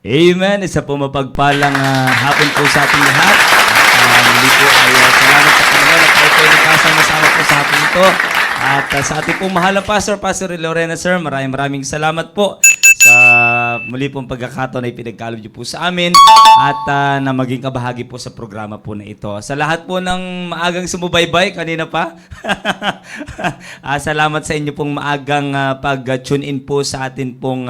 Amen. Isa po mapagpalang hapon po sa ating lahat. Muli po ay salamat sa Panginoon at tayo po ay nakasama-sama po sa hapon ito. At sa ating pong mahal na Pastor Lorena, Sir, maraming salamat po sa muli pong pagkakataon na ipinagkaloob niyo po sa amin at na maging kabahagi po sa programa po na ito. Sa lahat po ng maagang sumubaybay kanina pa, salamat sa inyo pong maagang pag-tune in po sa atin pong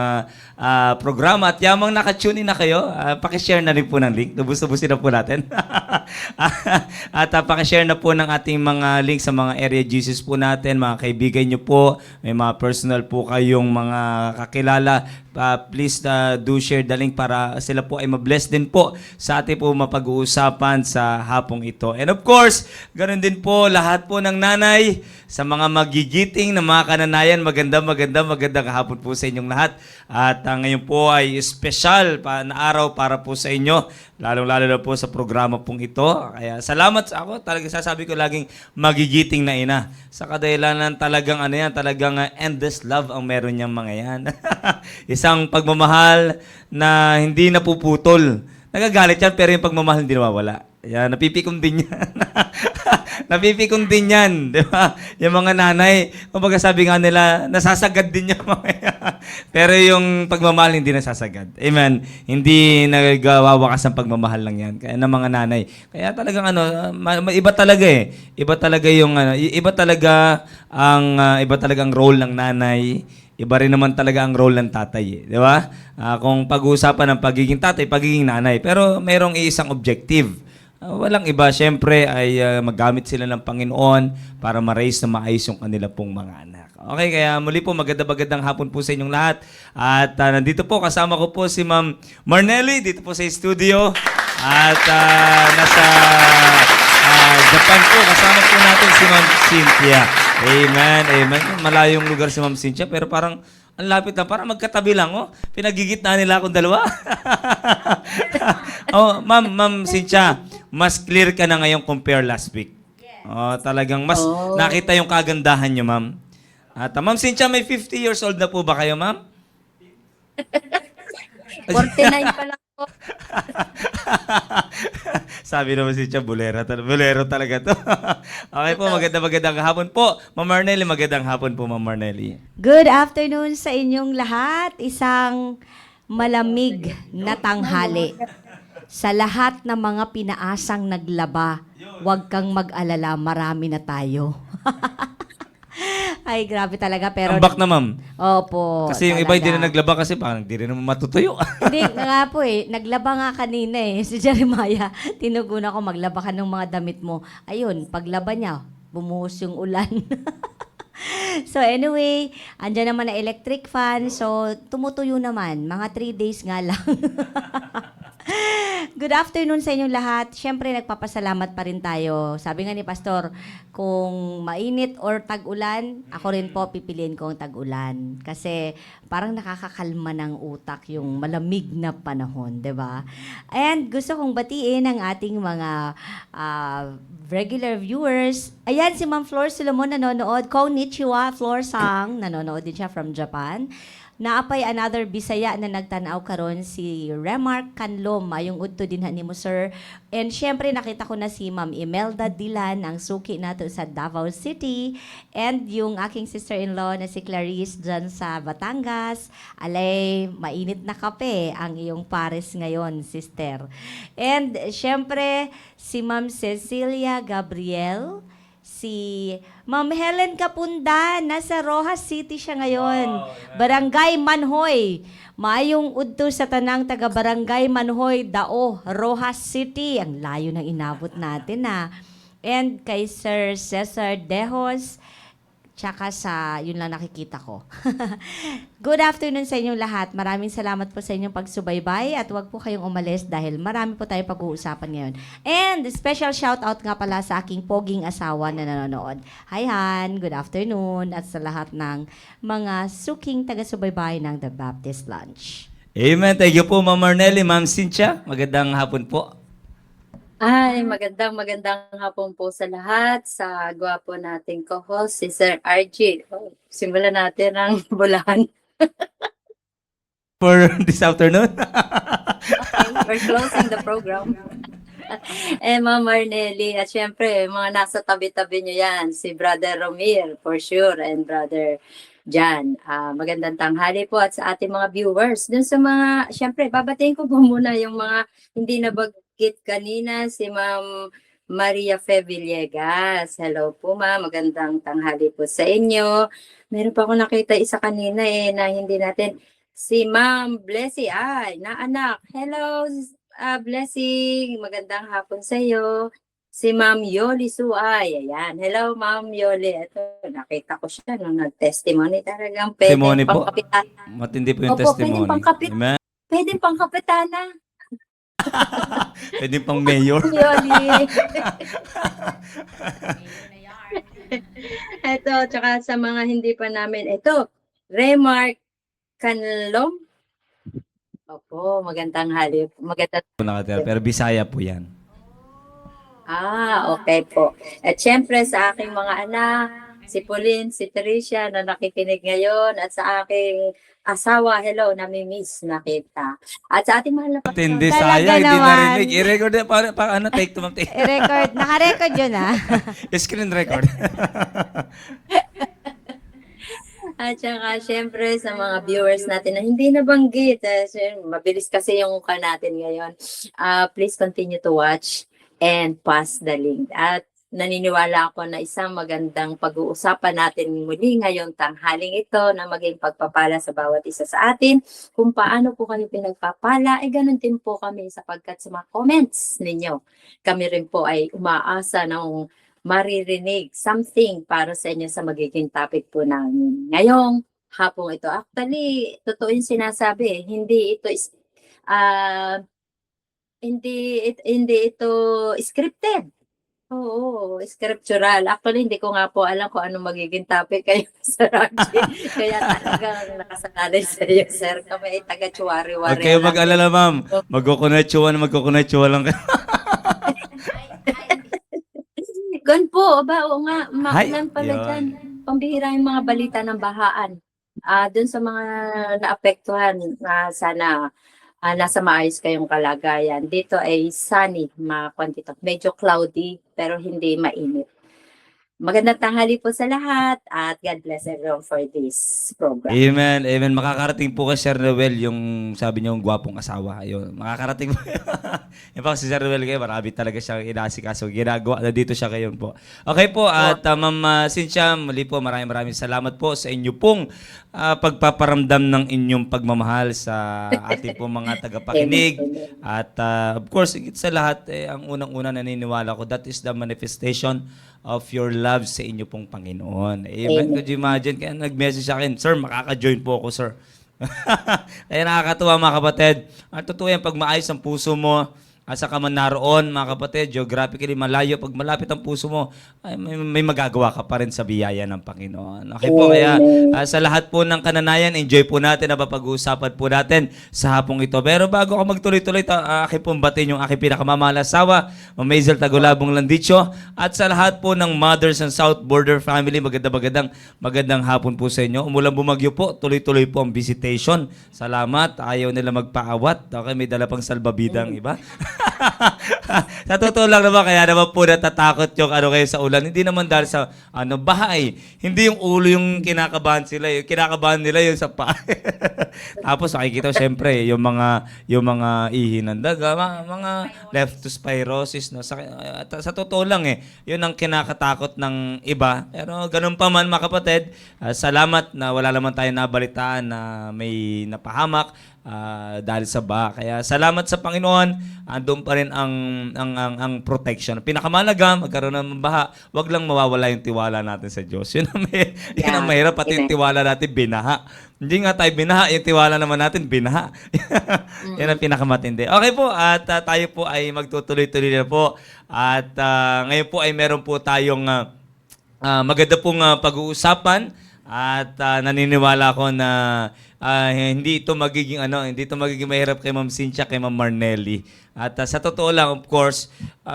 programa. At yamang naka-tune in na kayo, pakishare na rin po ng link. Lubos-lubusin na po natin. At pakishare na po ng ating mga link sa mga area Jesus po natin, mga kaibigan nyo po, may mga personal po kayong mga kakilala. Please do share the link para sila po ay mabless din po sa ating po mapag-uusapan sa hapong ito. And of course, ganoon din po lahat po ng nanay sa mga magigiting na mga kananayan. Magandang hapon po sa inyong lahat. At ngayon po ay special na araw para po sa inyo, lalong-lalo na po sa programa pong ito. Kaya salamat sa ako. Talagang sasabi ko laging magigiting na ina. Sa kadahilanan talagang talagang endless love ang meron niyang mga yan. Isang pagmamahal na hindi napuputol. Nagagalit yan pero yung pagmamahal hindi nawawala. Yan, napipikon din yan. Napipikon din yan, di ba? Yung mga nanay, kumbaga sabi nga nila, nasasagad din yung mga pero yung pagmamahal hindi nasasagad. Amen. Hindi nagawawakas ang pagmamahal lang yan. Kaya ng mga nanay. Kaya talagang iba talaga eh. Iba talaga yung iba talaga ang role ng nanay. Iba rin naman talaga ang role ng tatay, eh, di ba? Kung pag-uusapan ng pagiging tatay, pagiging nanay, pero mayroong isang objective. Walang iba, syempre ay maggamit sila ng Panginoon para ma-raise na maayos yung kanila pong mga anak. Okay, kaya muli po magandang hapon po sa inyong lahat. At nandito po, kasama ko po si Ma'am Marnelly dito po sa studio. At nasa Japan po, kasama po natin si Ma'am Cynthia. Amen, amen. Malayong lugar si Ma'am Cynthia, pero parang ang lapit na, parang magkatabi lang, oh. Pinagigitna nila akong dalawa. Oh, Ma'am Cynthia, mas clear ka na ngayon compare last week. Oh, talagang mas nakita yung kagandahan niyo, Ma'am. At Ma'am Cynthia, may 50 years old na po ba kayo, Ma'am? 49 pa lang po. Sabi naman si Tia, bolero talaga to. Okay po, magandang hapon po. Ma'am Marnelly, magandang hapon po, Ma'am Marnelly. Good afternoon sa inyong lahat. Isang malamig na tanghali. Sa lahat ng mga pinaasang naglaba, huwag kang mag-alala, marami na tayo. Ay, grabe talaga. Pero Ambak na, Ma'am. Opo. Kasi yung talaga. iba hindi na naglaba kasi parang hindi rin naman matutuyo. Hindi nga po eh. Naglaba nga kanina eh. Si Jeremiah, tinugunan ko maglaba ka ng mga damit mo. Ayun, paglaba niya, bumuhos yung ulan. So anyway, andyan naman na electric fan. So tumutuyo naman. Mga 3 days nga lang. Good afternoon sa inyong lahat. Siyempre, nagpapasalamat pa rin tayo. Sabi nga ni Pastor, kung mainit or tag-ulan, ako rin po pipiliin ko ang tag-ulan. Kasi parang nakakakalma ng utak yung malamig na panahon, di ba? And gusto kong batiin ang ating mga regular viewers. Ayan, si Ma'am Flor Solomon nanonood. Konnichiwa, Flor Sang. Nanonood din siya from Japan. Naapay another Bisaya na nagtanaw karon si Remark Canlom, yung udto din ni mo, sir. And syempre nakita ko na si Ma'am Imelda Dilan, ang suki nato sa Davao City. And yung aking sister-in-law na si Clarice dyan sa Batangas. Alay, mainit na kape ang iyong pares ngayon, sister. And syempre si Ma'am Cecilia Gabriel, si Ma'am Helen Kapunda, nasa Rojas City siya ngayon. Barangay Manhoy. Maayong udto sa tanang taga-Barangay Manhoy, Dao, Rojas City. Ang layo ng inabot natin na. And kay Sir Cesar Dejos, tsaka sa, yun lang nakikita ko. Good afternoon sa inyong lahat. Maraming salamat po sa inyong pagsubaybay at huwag po kayong umalis dahil marami po tayong pag-uusapan ngayon. And special shout out nga pala sa aking poging asawa na nanonood. Hi Han, good afternoon at sa lahat ng mga suking taga-subaybay ng The Baptist Lunch. Amen. Thank you po, Ma'am Marnelly. Ma'am Cynthia, magandang hapon po. Ay, magandang hapon po sa lahat, sa gwapo nating co-host, si Sir RG. Simulan natin ang bulahan. For this afternoon. We're closing the program. Ma'am Marnelly, at syempre, mga nasa tabi-tabi nyo yan, si Brother Romir, for sure, and Brother Jan. Magandang tanghali po at sa ating mga viewers. Dun sa mga, syempre, babatiin ko po muna yung mga hindi nabanggit kanina, si Ma'am Maria Fe Villegas. Hello po ma'am, magandang tanghali po sa inyo. Meron pa ako nakita isa kanina na hindi natin, si Ma'am Blessy ay, na anak. Hello, Blessing, magandang hapon sa iyo. Si Ma'am Yoli Suay, ayan. Hello, Ma'am Yoli. Ito, nakita ko siya nung nag-testimony. Talagang pwede Testimony po. pangkapitan. Matindi po yung Opo, testimony. pwedeng pangkapit. Amen. Pwede pangkapitana. Pwede pang mayor. Yoli. Ito, tsaka sa mga hindi pa namin. Ito, Remark Canlom. Opo, magandang hali. Magandang Nakatira, pero Bisaya po yan. okay po. At syempre sa aking mga anak, si Pauline, si Tricia na nakikinig ngayon at sa aking asawa, hello, nami-miss na kita. At sa ating mahal na Matindi, Talaga sayang, hindi naman. narinig. I-record na, ano, take to ma'am. I-record. Naka-record yun Screen record. At saka, syempre, sa mga viewers natin na hindi nabanggit, mabilis kasi yung mukha natin ngayon, please continue to watch and pass the link. At naniniwala ako na isang magandang pag-uusapan natin muli ngayong tanghaling ito na maging pagpapala sa bawat isa sa atin. Kung paano po kami pinagpapala, ganun din po kami sapagkat sa mga comments ninyo. Kami rin po ay umaasa ng maririnig something para sa inyo sa magiging topic po namin. Ngayong hapong ito, actually, totoo yung sinasabi, hindi ito hindi ito scripted. Oo, scriptural. Actually, hindi ko nga po alam kung anong magiging topic kayo sa Raji. Kaya talagang nakasalalay sa iyo, sir. Kami ay taga-chuwari-wari. Huwag kayo mag-alala, ma'am. Magkukunay-chuwan lang kayo. Gan po, oo nga, Hay, maulan pala yun. dyan. Pambihira yung mga balita ng bahaan. Doon sa mga naapektuhan, sana nasa maayos kayong kalagayan. Dito ay sunny, medyo cloudy, pero hindi mainit. Magandang tanghali po sa lahat at God bless everyone for this program. Amen, amen. Makakarating po kay Sir Noel yung sabi niyo yung gwapong asawa. Ayun, makakarating po. In fact, si Sir Noel kayo, marami talaga siyang inasikaso. Ginagawa na dito siya ngayon po. Okay po, at Ma'am Cynthia, muli po maraming salamat po sa inyo pong pagpaparamdam ng inyong pagmamahal sa ating po mga tagapakinig. At of course, higit sa lahat, ang unang-una naniniwala ko, that is the manifestation of your love sa inyo pong Panginoon. Amen. Could you imagine? Kaya nag-message sa akin, Sir, makaka-join po ako, sir. Kaya nakakatuwa mga kapatid. Ang totoo yan, pag maayos ang puso mo, asa ka man naroon, mga kapatid, geographically malayo, pag malapit ang puso mo, ay, may magagawa ka pa rin sa biyaya ng Panginoon. Okay po, kaya sa lahat po ng kananayan, enjoy po natin na pag-uusapan po natin sa hapong ito. Pero bago ako magtuloy-tuloy, aking pong batin yung aking pinakamamahal na asawa, Ma'am Maisel Tagulabong Landicho, at sa lahat po ng Mothers and South Border Family, magandang hapon po sa inyo. Umulang bumagyo po, tuloy-tuloy po ang visitation. Salamat, ayaw nila magpaawat. Okay, may dala pang salbabidang iba. Sa totoo lang naman, kaya naman po natatakot yung kayo sa ulan. Hindi naman dahil sa bahay. Hindi yung ulo yung kinakabahan sila. Yung kinakabahan nila yung sa paa. Tapos makikita siyempre yung mga ihi ng daga, mga leptospirosis. No? Sa totoo lang yun ang kinakatakot ng iba. Pero ganun pa man mga kapatid, salamat na wala naman tayo nabalitaan na may napahamak. Dahil sa baha. Kaya salamat sa Panginoon, andun pa rin ang protection. Pinakamalaga, magkaroon ng baha, wag lang mawawala yung tiwala natin sa Diyos. Yun ang mahirap, pati yung tiwala natin binaha. Hindi nga tayo binaha, yung tiwala naman natin binaha. Yan ang pinakamatindi. Okay po, at tayo po ay magtutuloy-tuloy na po. At ngayon po ay meron po tayong maganda pong pag-uusapan. At naniniwala ko na hindi ito magiging hindi ito magiging mahirap kay Ma'am Cynthia, kay Ma'am Marnelly. At sa totoo lang, of course,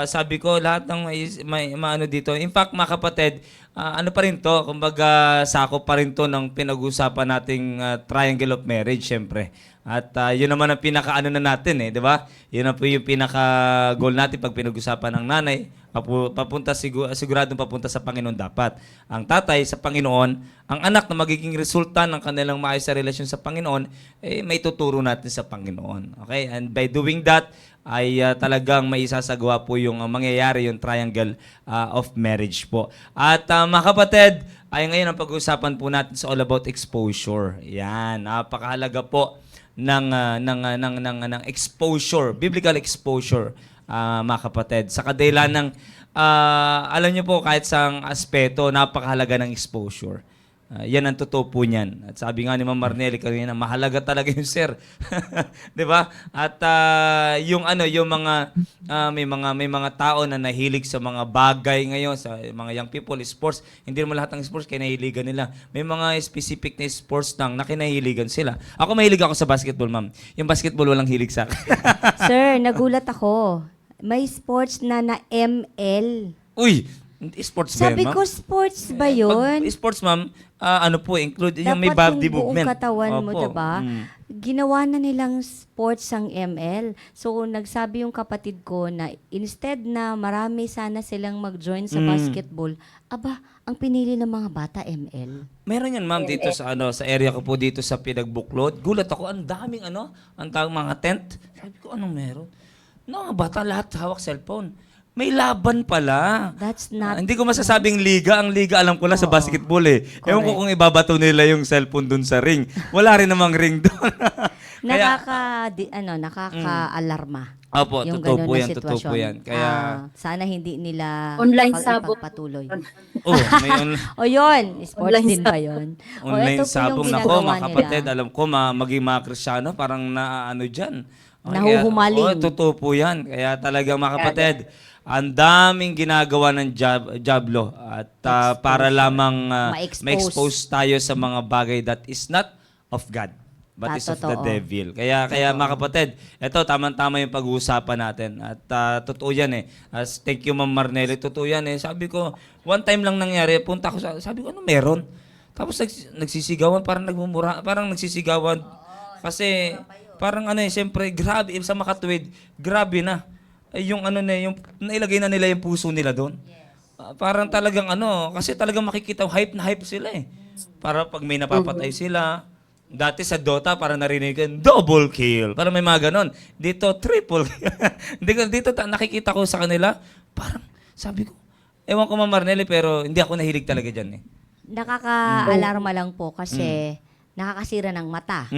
sabi ko lahat ng may maano dito. In fact, mga kapatid, ano pa rin to, kumbaga sakop pa rin to ng pinag-usapan nating triangle of marriage, syempre. At yun naman ang pinaka-ano na natin di ba? Yun na po yung pinaka-goal natin pag pinag-usapan ng nanay. Papunta siguradong papunta sa Panginoon dapat. Ang tatay sa Panginoon, ang anak na magiging resulta ng kanilang maayos na relasyon sa Panginoon, may tuturo natin sa Panginoon. Okay? And by doing that, ay talagang may isasagawa po yung mangyayari, yung triangle of marriage po. At mga kapatid, ay ngayon ang pag-uusapan po natin sa all about exposure. Yan, napakahalaga po ng exposure, biblical exposure, mga kapatid. Sa kadahilan ng, alam niyo po, kahit sa aspeto, napakahalaga ng exposure. Yan ang totoo po niyan. At sabi nga ni Ma'am Marnelly kanina, mahalaga talaga yung sir. 'Di ba? At yung mga may mga tao na nahilig sa mga bagay ngayon, sa mga young people, sports, hindi naman lahat ng sports kinahiligan nila. May mga specific na sports lang na kinahiligan sila. Ako mahilig ako sa basketball, ma'am. Yung basketball walang hilig sa akin. Sir, nagulat ako. May sports na ML. Uy, sports ba Sabi yun, ma'am? ko, sports ba yun? Pag sports, ma'am, include yung may Dapat body yung buong movement. katawan mo, Opo. diba? Mm. Ginawa na nilang sports ang ML. So, nagsabi yung kapatid ko na instead na marami sana silang mag-join sa basketball, ang pinili ng mga bata, ML. Meron yan, ma'am, dito sa sa area ko po dito sa Pinagbuklod. Gulat ako, ang daming ang tawag mga tent. Sabi ko, anong meron? No, bata lahat hawak cellphone. May laban pala. That's not... Hindi ko masasabing liga. Ang liga alam ko lang sa basketball Ewan ko kung ibabato nila yung cellphone dun sa ring. Wala rin namang ring doon. nakaka-alarma. Opo, yung totoo ganun po na yan, totoo sitwasyon. po yan. Kaya, sana hindi nila Online sabong. ipagpatuloy. may O yun, sports Online din ba yun? O, online ito po yung sabong. Nako, ginagawa mga kapatid, nila. alam ko, maging mga Kristyano, parang naano dyan. Nahuhumaling. Totoo po yan. Kaya talagang mga kapatid, ang daming ginagawa ng Diablo at para lamang Ma-expose. ma-expose tayo sa mga bagay that is not of God, but is of the Totoo. devil. Kaya mga kapatid, ito tamang-tama yung pag-uusapan natin. At totoo yan As thank you Ma'am Marnelly, totoo yan Sabi ko, one time lang nangyari, punta ko sabi ko, ano meron? Tapos nagsisigawan, parang nagmumura, parang nagsisigawan. Kasi parang siyempre grabe sa makatuwid, grabe na. Yung yung nailagay na nila yung puso nila doon. Parang talagang kasi talagang makikita hype na hype sila Para pag may napapatay sila, dati sa Dota para narinig ko, double kill. Para may mga ganon. Dito, triple kill. dito nakikita ko sa kanila, parang sabi ko, ewan ko Ma'am Marnelly, pero hindi ako nahilig talaga dyan Nakaka-alarma lang po kasi nakakasira ng mata.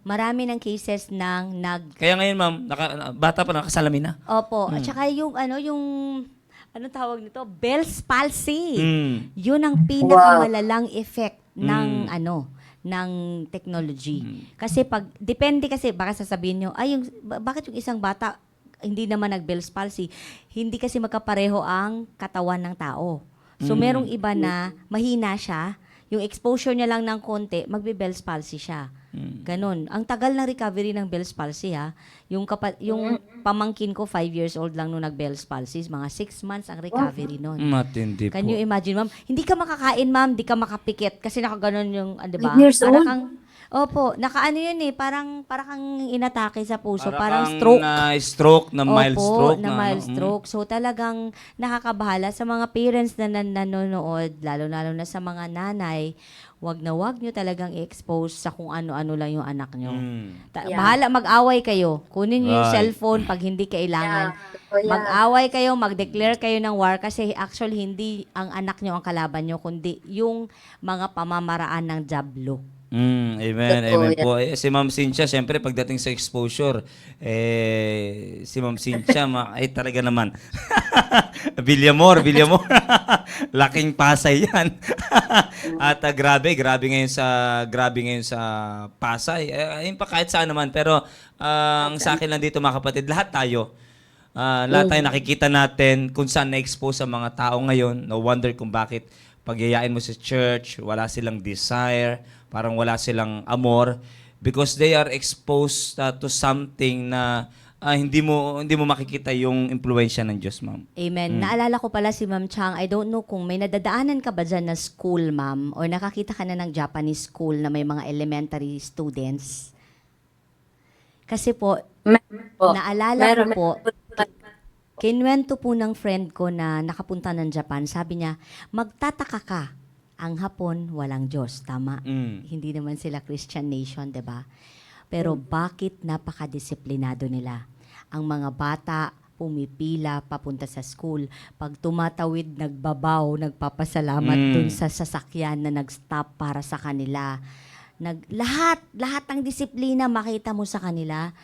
Marami ng cases ng Kaya ngayon, ma'am, bata pa nakasalamin na. Opo. At saka yung tawag nito? Bell's palsy. Yun ang pinakamalalang effect ng ng technology. Kasi depende kasi, baka sasabihin nyo, bakit yung isang bata hindi naman nag-Bell's palsy? Hindi kasi magkapareho ang katawan ng tao. So, merong iba na mahina siya, yung exposure niya lang ng konti, magbe-Bell's palsy siya. Ganon. Ang tagal ng recovery ng Bell's palsy yung pamangkin ko 5 years old lang nung nag-Bell's palsy, mga 6 months ang recovery nun. Matindi po. Can you imagine, ma'am? Hindi ka makakain, ma'am, hindi ka makapikit kasi nakaganon yung, di ba? 5 years old? Opo, nakaano yun parang kang inatake sa puso, parang kang stroke. stroke, na mild Opo, stroke. na mild stroke. So talagang nakakabahala sa mga parents na nanonood, lalo-lalo na sa mga nanay, wag nyo talagang i-expose sa kung ano-ano lang yung anak nyo. Bahala, mag-away kayo. Kunin nyo yung Right. cellphone pag hindi kailangan. Yeah. Mag-away kayo, mag-declare kayo ng war kasi actually hindi ang anak nyo ang kalaban nyo, kundi yung mga pamamaraan ng Diablo. Amen, Totoo amen yan. po. Si Ma'am Cynthia, siyempre pagdating sa exposure, si Ma'am Cynthia, talaga naman. Villamor. Laking Pasay yan. At grabe ngayon sa Pasay. Ayun pa kahit saan naman. Pero ang sa akin lang dito mga kapatid, lahat tayo nakikita natin kung saan na-expose ang mga tao ngayon. No wonder kung bakit pagyayain mo sa church, wala silang desire, parang wala silang amor. because they are exposed to something na hindi mo makikita yung impluwensya ng Diyos, ma'am. Amen. Naalala ko pala si Ma'am Chang, I don't know kung may nadadaanan ka ba dyan na school, ma'am, or nakakita ka na ng Japanese school na may mga elementary students. Kasi po, naalala ko po, kinwento po ng friend ko na nakapunta ng Japan, sabi niya, magtataka ka, ang Hapon walang Diyos, tama? Hindi naman sila Christian nation, 'di ba? Pero bakit napakadisiplinado nila? Ang mga bata pumipila papunta sa school. Pag tumatawid, nagbabaw, nagpapasalamat dun sa sasakyan na nag-stop para sa kanila. Lahat ng disiplina makita mo sa kanila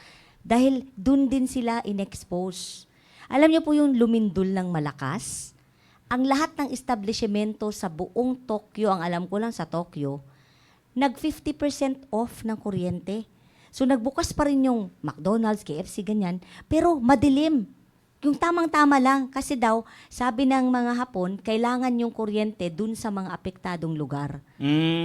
dahil dun din sila in-expose. Alam niyo po yung lumindol ng malakas? Ang lahat ng establishmento sa buong Tokyo, ang alam ko lang sa Tokyo, nag 50% off ng kuryente. So nagbukas pa rin yung McDonald's, KFC, ganyan, pero madilim. Yung tamang-tama lang. Kasi daw, sabi ng mga Hapon, kailangan yung kuryente dun sa mga apektadong lugar.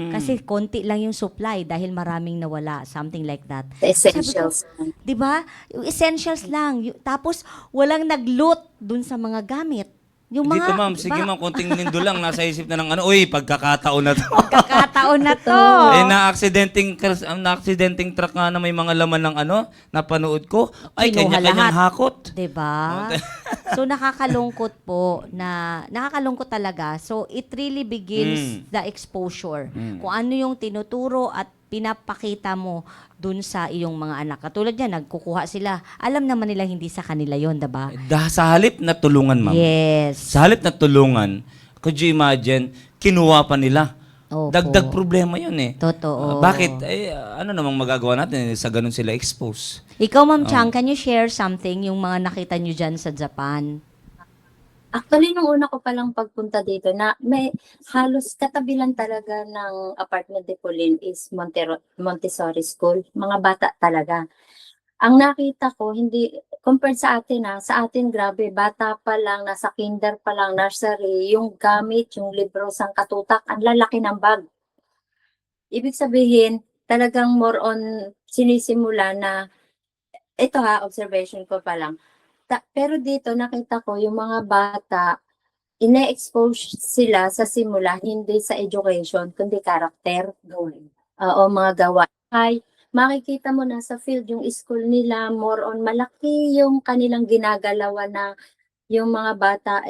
Kasi konti lang yung supply dahil maraming nawala, something like that. The essentials. Sabi ko, 'di ba? Yung essentials lang. Tapos walang nag-loot dun sa mga gamit. Yung Dito, mga, ma'am. Sige, ma'am. Konting nindo lang. Nasa isip na ng uy, pagkakataon na to. Kakataon na to. Na-accidenting truck nga na may mga laman ng napanood ko. Ay, Kinuha kanya-kanyang lahat. hakot. 'Di ba? So nakakalungkot po na nakakalungkot talaga. So it really begins the exposure. Kung ano yung tinuturo at pinapakita mo dun sa iyong mga anak. Katulad yan, nagkukuha sila. Alam naman nila hindi sa kanila yon, 'di ba? Sa halip na tulungan, ma'am. Yes. Sa halip na tulungan, could you imagine, kinuha pa nila. Opo. Dagdag problema yun eh. Totoo. Bakit? Ano namang magagawa natin sa ganun sila expose? Ikaw, Ma'am Chang, can you share something yung mga nakita nyo dyan sa Japan? Actually, nung una ko palang pagpunta dito, na may halos katabilan talaga ng apartment de Pauline is Montessori School. Mga bata talaga. Ang nakita ko, hindi, compared sa atin sa atin grabe, bata pa lang, nasa kinder pa lang, nursery, yung gamit, yung libro, sang katutak, ang lalaki ng bag. Ibig sabihin, talagang more on sinisimula na, ito observation ko pa lang. Pero dito nakita ko yung mga bata, ine-expose sila sa simula, hindi sa education, kundi karakter. Oo, mga gawain. Makikita mo na sa field yung school nila, more on malaki yung kanilang ginagalawan na yung mga bata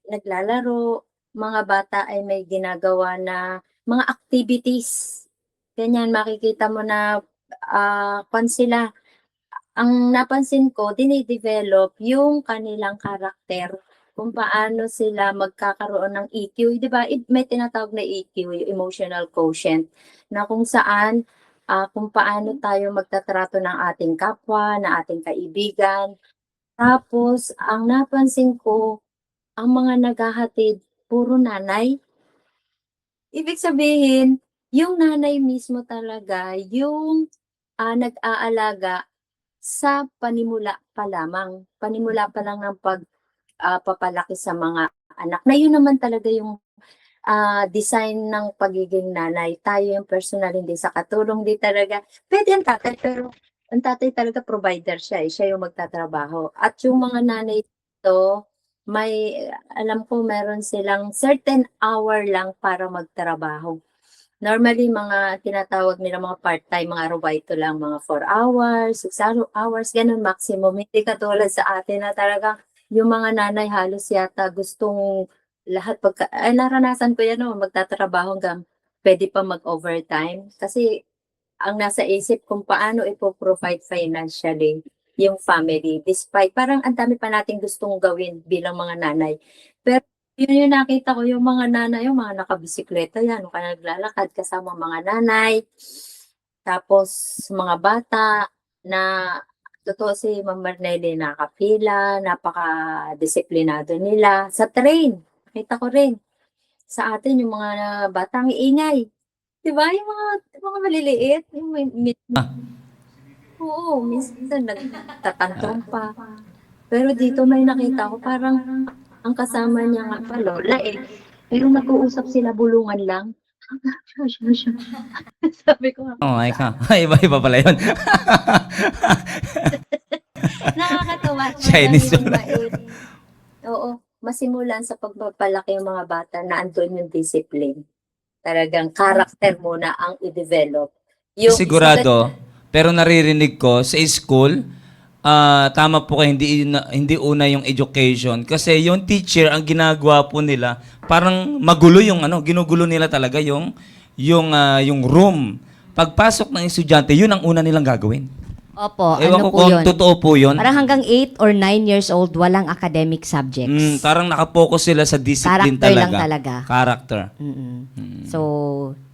naglalaro, mga bata ay may ginagawa na mga activities. Ganyan, makikita mo na sila. Ang napansin ko, dinidevelop yung kanilang karakter, kung paano sila magkakaroon ng EQ. Di ba? May tinatawag na EQ, yung emotional quotient, na kung saan, kung paano tayo magtatrato ng ating kapwa, ng ating kaibigan. Tapos, ang napansin ko, ang mga naghahatid, puro nanay. Ibig sabihin, yung nanay mismo talaga, yung nag-aalaga sa panimula pa lamang. Panimula pa lang ng papalaki sa mga anak. Na yun naman talaga yung design ng pagiging nanay. Tayo yung personal, hindi sa katulong, di talaga. Pwede ang tatay, pero ang tatay talaga provider siya. Siya yung magtatrabaho. At yung mga nanay dito, alam ko meron silang certain hour lang para magtrabaho. Normally, mga tinatawag nila mga part-time, mga rubaito lang, mga 4 hours, 6 hours, ganun maximum. Hindi katulad sa atin na talagang yung mga nanay halos yata gustong lahat naranasan ko yan, magtatrabaho hanggang pwede pa mag-overtime. Kasi ang nasa isip kung paano ipo-provide financially yung family. Despite, parang ang dami pa nating gustong gawin bilang mga nanay. Pero yun yung nakita ko, yung mga nanay, yung mga nakabisikleta yan, yung naglalakad kasama mga nanay. Tapos, mga bata na, totoo si Ma'am Marnelly, nakapila, napaka-disiplinado nila. Sa train, nakita ko rin. Sa atin, yung mga batang iingay. Diba? Yung mga maliliit, yung oo, minsan nagtatantong pa. Pero dito may nakita ko, parang ang kasama niya nga pa, lola pero nag-uusap sila bulungan lang. Sabi ko, Oh, ay ka. Iba-iba pala yun. nakakatawa. Chinese Madami yung Oo, masimulan sa pagpapalaki yung mga bata na andun yung discipline. Talagang character muna ang i-develop. Yung Sigurado, pero naririnig ko sa school, tama po kayo, hindi una yung education. Kasi yung teacher, ang ginagawa po nila, parang magulo yung ginugulo nila talaga yung room. Pagpasok ng estudyante, yun ang una nilang gagawin. Opo, Ewan ano ko po kung yun? totoo po yun. Parang hanggang 8 or 9 years old, walang academic subjects. Parang nakapokus sila sa discipline Character talaga. lang talaga. Character. So,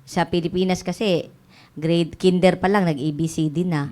sa Pilipinas kasi, grade kinder pa lang, nag-ABCD na.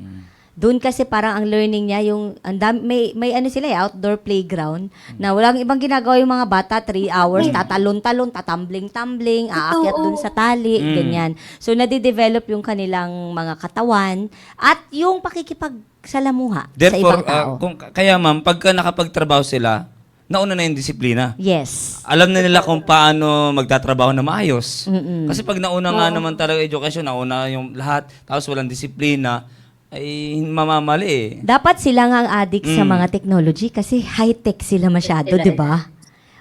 Doon kasi parang ang learning niya, yung may ano sila outdoor playground, na walang ibang ginagawa yung mga bata, 3 hours, tatalon-talon, tatambling-tambling, aakyat doon sa tali, ganyan. So, nadidevelop yung kanilang mga katawan at yung pakikipagsalamuha sa Therefore, ibang tao. kaya ma'am, pagka nakapagtrabaho sila, nauna na yung disiplina. Yes. Alam na nila kung paano magtatrabaho na maayos. Mm-mm. Kasi pag nauna nga naman talaga education, nauna yung lahat, tapos walang disiplina, ay mamamali eh. Dapat sila nga ang addict sa mga technology kasi high-tech sila masyado, di ba?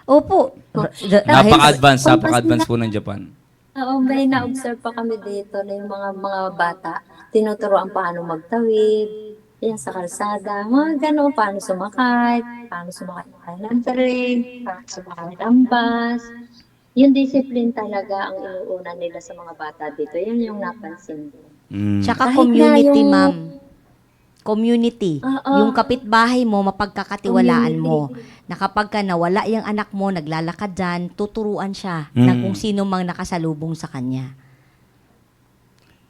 Opo. Napaka-advance po ng Japan. Oo, may na-observe pa kami dito na yung mga bata, tinuturoan paano magtawid, yan sa kalsada, mga gano'n, paano sumakay ng train, paano sumakay ng bus. Yung discipline talaga ang inuuna nila sa mga bata dito. Yan yung napansin ko. Tsaka Kahit community, na yung- ma'am. Community. Oo. Yung kapitbahay mo, mapagkakatiwalaan mo. Na kapag ka nawala yung anak mo, naglalakad dyan, tuturuan siya ng kung sino mang nakasalubong sa kanya.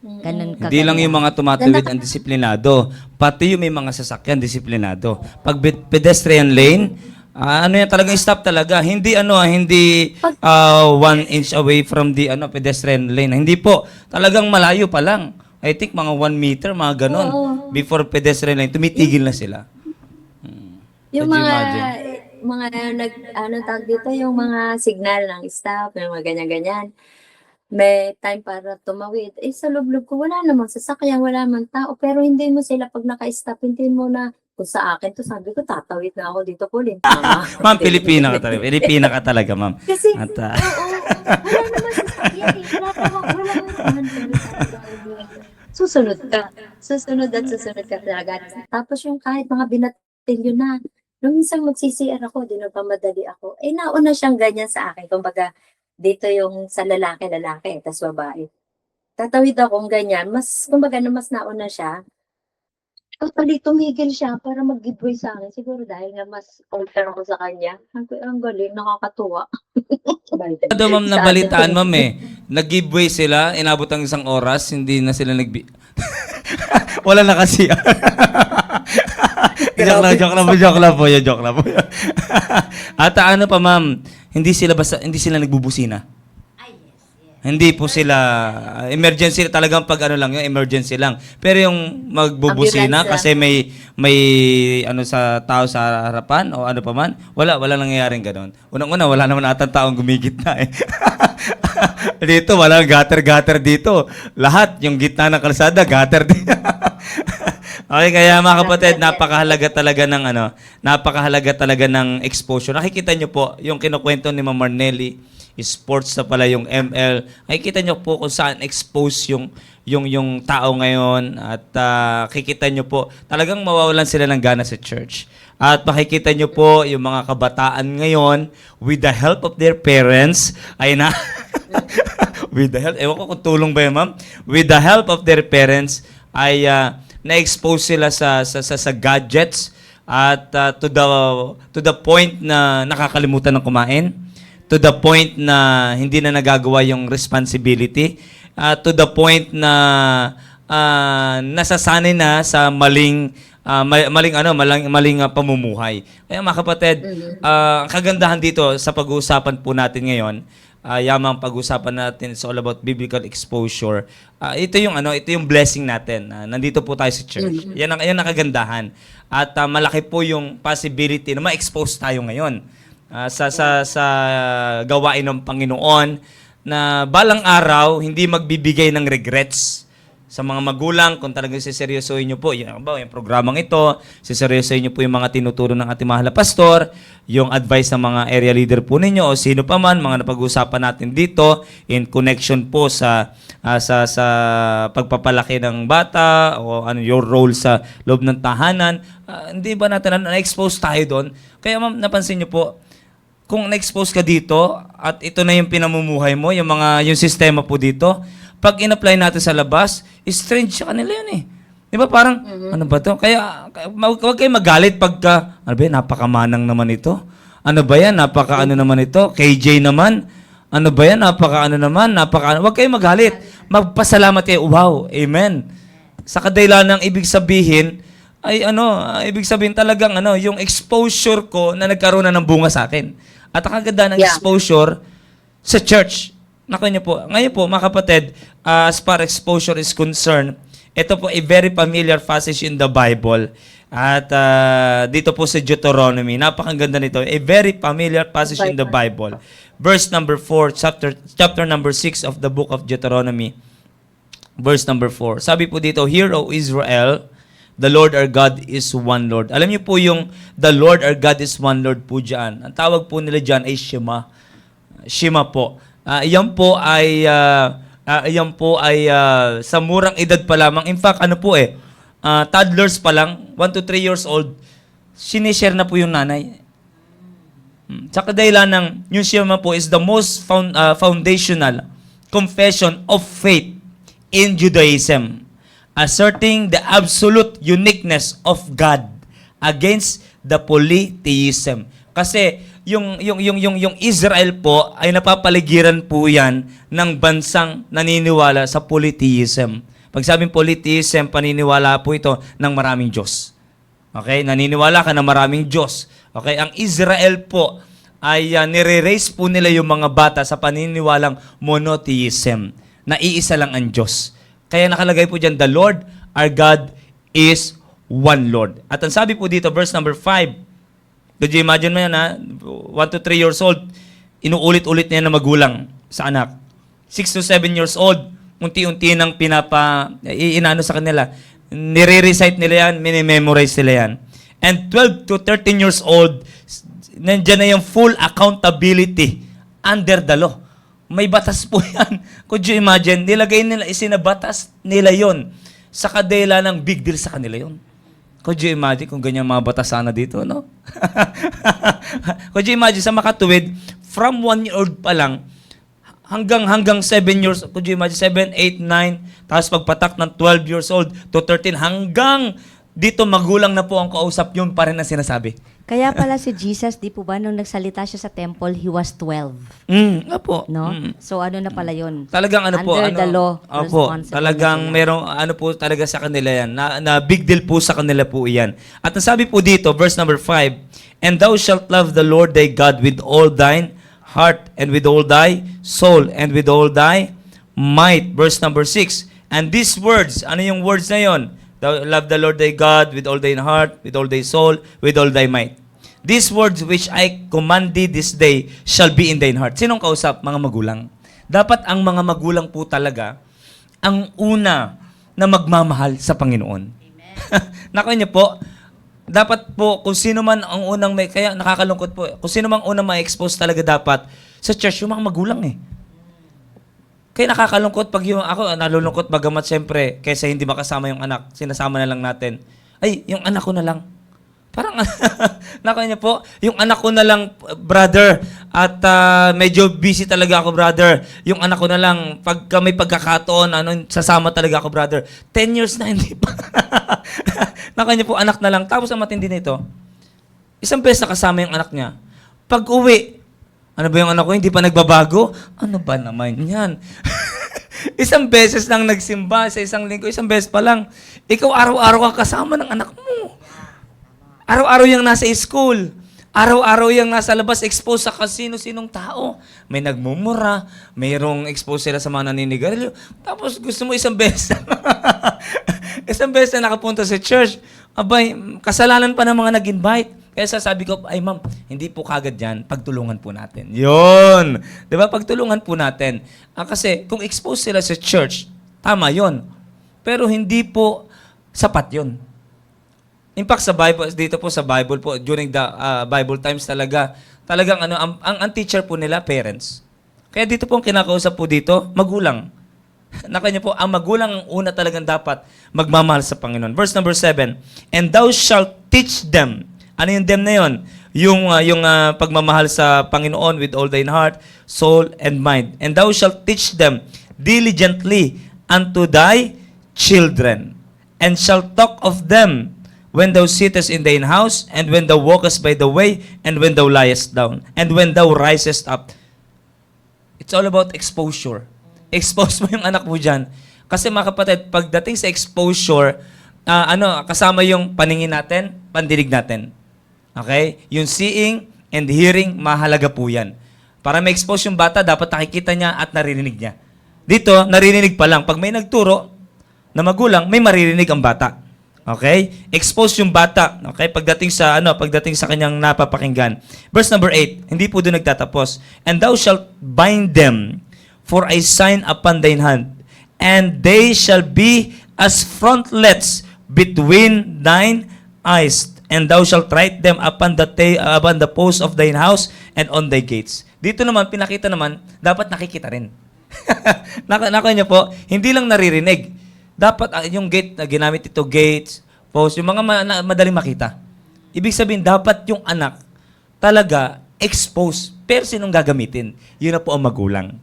Ganun ka. Hindi lang yung mga tumatawid ang disiplinado, pati yung may mga sasakyan disiplinado. Pag pedestrian lane, ano yan talagang stop talaga. Hindi 1 inch away from the pedestrian lane. Hindi po. Talagang malayo pa lang. I think mga 1 meter, mga ganon. Before pedestrian lane, tumitigil na sila. Yung Could you mga tawag dito, yung mga signal ng stop, yung mga ganyan-ganyan. May time para tumawid. Sa loob-loob ko, wala namang sasakyan, wala namang tao. Pero hindi mo sila pag naka-stop, hindi mo na, kung sa akin to, sabi ko, tatawid na ako dito po, tama. Ma'am, Pilipina ka talaga. Pilipina ka talaga, ma'am. Kasi, At, wala naman sasakyan. Wala naman. Susunod ka. Susunod ka talaga. Tapos yung kahit mga binatilyo na, nung minsan mag-CCR ako, dinapamadali ako, nauna siyang ganyan sa akin. Kumbaga, dito yung sa lalaki, tas babae. Tatawid akong ganyan, kumbaga mas nauna siya. Totally tumigil siya para mag-giveaway sa akin. Siguro dahil nga mas older ako sa kanya. Ang galing, nakakatuwa. Ano ma'am, nabalitaan ma'am nag-giveaway sila, inabot ang 1 oras, hindi na sila wala na kasi. joke lang po. At ano pa ma'am, hindi sila nagbubusina. Hindi po sila emergency talagang pag lang yung emergency lang. Pero yung magbubusina Ambulance kasi may sa tao sa harapan o ano pa man, wala nangyayaring ganoon. Unang-una wala naman atang taong gumigit na eh. Dito walang gutter dito. Lahat yung gitna ng kalsada gutter din. Okay, kaya mga kapatid, napakahalaga talaga ng exposure. Nakikita niyo po yung kinukwento ni Ma'am Marnelly, sports na pala yung ML. Nakikita niyo po kung saan expose yung tao ngayon at kikita niyo po talagang mawawalan sila ng gana sa church. At makikita niyo po yung mga kabataan ngayon with the help of their parents with the help, ewan ko kung tulong ba yun, ma'am? With the help of their parents ay na-expose sila sa gadgets at to the point na nakakalimutan ng kumain, to the point na hindi na nagagawa yung responsibility, to the point na nasasanay na sa maling pamumuhay. Kaya mga kapatid, ang kagandahan dito sa pag-uusapan po natin ngayon, yamang pag-usapan natin is all about biblical exposure. Ito yung blessing natin. Nandito po tayo sa church. Yan ang kagandahan. At malaki po yung possibility na ma-expose tayo ngayon sa gawain ng Panginoon na balang araw hindi magbibigay ng regrets sa mga magulang kung talagang siseryosohin nyo po. Yung programang ito, siseryosohin nyo po yung mga tinuturo ng ating mahal na pastor, yung advice ng mga area leader po ninyo o sino pa man, mga napag-usapan natin dito in connection po sa pagpapalaki ng bata o ano your role sa loob ng tahanan. Hindi ba natin na-expose tayo doon? Kaya ma'am, napansin nyo po, kung na-expose ka dito at ito na yung pinamumuhay mo, yung sistema po dito, pag in-apply natin sa labas, strange sa kanila yun eh. Di ba parang, ano ba to? Kaya, huwag kayo magalit pagka, ano ba yan, napakamanang naman ito? Ano ba yan, napaka-ano naman ito? KJ naman? Ano ba yan, napaka-ano naman? Huwag kayo magalit. Magpasalamat kayo, wow, amen. Sa kadahilan ng ibig sabihin, ay ibig sabihin talagang yung exposure ko na nagkaroon na ng bunga sa akin. At ang kaganda ng exposure sa church. Naku niyo po. Ngayon po, mga kapatid, as far exposure is concerned, ito po a very familiar passage in the Bible. At dito po sa Deuteronomy, napakaganda nito. A very familiar passage in the Bible. Verse number 4, chapter number 6 of the book of Deuteronomy. Verse number 4. Sabi po dito, Hear, O Israel, the Lord our God is one Lord. Alam niyo po yung the Lord our God is one Lord po dyan. Ang tawag po nila dyan ay Shema. Shema po. Yan po ay sa murang edad pa lamang. In fact, toddlers pa lang, 1 to 3 years old, sinishare na po yung nanay. Sa kadahilan ng yung Shema po is the most foundational confession of faith in Judaism, asserting the absolute uniqueness of God against the polytheism. Kasi yung Israel po ay napapaligiran po yan ng bansang naniniwala sa polytheism. Pag sabing polytheism, paniniwala po ito ng maraming Diyos. Okay? Naniniwala ka na maraming Diyos. Okay? Ang Israel po ay nire-raise po nila yung mga bata sa paniniwalang monotheism, na iisa lang ang Diyos. Kaya nakalagay po dyan, the Lord our God is one Lord. At ang sabi po dito, verse number 5, could you imagine mo yan, 1 to 3 years old, inuulit-ulit niya na magulang sa anak. 6 to 7 years old, unti-unti nang inaano sa kanila. Nire-recite nila yan, minimemorize nila yan. And 12 to 13 years old, nandiyan na yung full accountability under the law. May batas po yan. Could you imagine? Nilagay nila, isinabatas nila yon sa kadela ng big deal sa kanila yon. Could you imagine kung ganyan mga batas sana dito, no? Could you imagine sa makatuwid, from 1 year old pa lang, hanggang 7 years, could you imagine, 7, 8, 9, tapos pagpatak ng 12 years old to 13, hanggang dito magulang na po ang kausap, yun pa rin ang sinasabi. Kaya pala si Jesus, di po ba, nung nagsalita siya sa temple, he was 12. Nga po. No? So ano na pala yun? Talagang Under the law, responsible talagang na sila. merong po talaga sa kanila yan. Na big deal po sa kanila po iyan. At ang sabi po dito, verse number 5, And thou shalt love the Lord thy God with all thine heart and with all thy soul and with all thy might. Verse number 6, And these words, ano yung words na yon? Love the Lord thy God with all thine heart, with all thy soul, with all thy might. These words which I command thee this day shall be in thine heart. Sinong kausap? Mga magulang. Dapat ang mga magulang po talaga ang una na magmamahal sa Panginoon. Naku niyo po, dapat po kung sino man ang unang kaya nakakalungkot po, kung sino man unang ma-expose talaga dapat sa church, yung mga magulang eh. Kaya nakakalungkot pag ako nalulungkot bagamat siyempre kaysa hindi makasama yung anak, sinasama na lang natin. Ay, yung anak ko na lang. Parang, naku niyo po, yung anak ko na lang, brother, at medyo busy talaga ako, brother. Yung anak ko na lang, pagka may pagkakataon, sasama talaga ako, brother. 10 years na, hindi pa. Naku niyo po, anak na lang. Tapos ang matindi nito, isang beses nakasama yung anak niya. Pag uwi, ano ba yung anak ko, hindi pa nagbabago? Ano ba naman yan? Isang beses lang nagsimba sa isang linggo, isang beses pa lang. Ikaw araw-araw kang kasama ng anak mo. Araw-araw yung nasa school. Araw-araw yung nasa labas, exposed sa kasino-sinong tao. May nagmumura, mayroong exposed sila sa mga naninigarilyo. Tapos gusto mo isang beses. Isang beses na nakapunta sa church. Abay, kasalanan pa ng mga nag-invite. Kaya sasabi ko, ay ma'am, hindi po kagad yan, pagtulungan po natin. Yun! Di ba? Pagtulungan po natin. Kasi kung expose sila sa church, tama yon. Pero hindi po sapat yon. In fact, sa Bible, dito po sa Bible po, during the Bible times talagang ang teacher po nila, parents. Kaya dito po ang kinakausap po dito, magulang. Nakanya po, ang magulang ang una talagang dapat magmamahal sa Panginoon. Verse number 7, and thou shalt teach them. Ano yung them na yun? Yung pagmamahal sa Panginoon with all thine heart, soul, and mind. And thou shalt teach them diligently unto thy children, and shalt talk of them when thou sittest in thine house, and when thou walkest by the way, and when thou liest down, and when thou risest up. It's all about exposure. Expose mo yung anak mo dyan. Kasi mga kapatid, pagdating sa exposure, kasama yung paningin natin, pandinig natin. Okay? Yung seeing and hearing, mahalaga po yan. Para ma-expose yung bata, dapat nakikita niya at naririnig niya. Dito, naririnig pa lang. Pag may nagturo na magulang, may maririnig ang bata. Okay? Expose yung bata. Okay? Pagdating sa kanyang napapakinggan. Verse number 8, hindi po doon nagtatapos. And thou shalt bind them for a sign upon thine hand, and they shall be as frontlets between thine eyes, and thou shalt write them upon the posts of thine house and on thy gates. Dito naman, pinakita naman, dapat nakikita rin. Nakuha niyo po, hindi lang naririnig. Dapat yung gate na ginamit ito, gates, post, yung mga madaling makita. Ibig sabihin, dapat yung anak talaga expose. Pero sinong gagamitin? Yun na po ang magulang.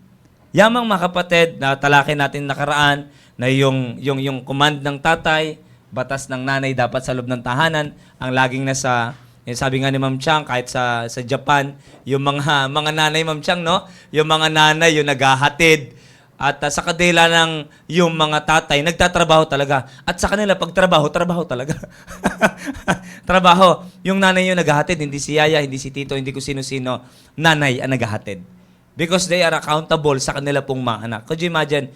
Yamang mga kapatid, na talakin natin nakaraan, na yung command ng tatay, batas ng nanay dapat sa loob ng tahanan, ang laging nasa, sabi nga ni Ma'am Chang, kahit sa Japan, yung mga nanay, Ma'am Chang, no? Yung mga nanay, yung naghahatid, at sa kadila ng yung mga tatay, nagtatrabaho talaga. At sa kanila, pag trabaho talaga. Trabaho. Yung nanay yung naghahatid, hindi si yaya, hindi si tito, hindi ko sino-sino. Nanay ang naghahatid. Because they are accountable sa kanila pong mga anak. Could you imagine,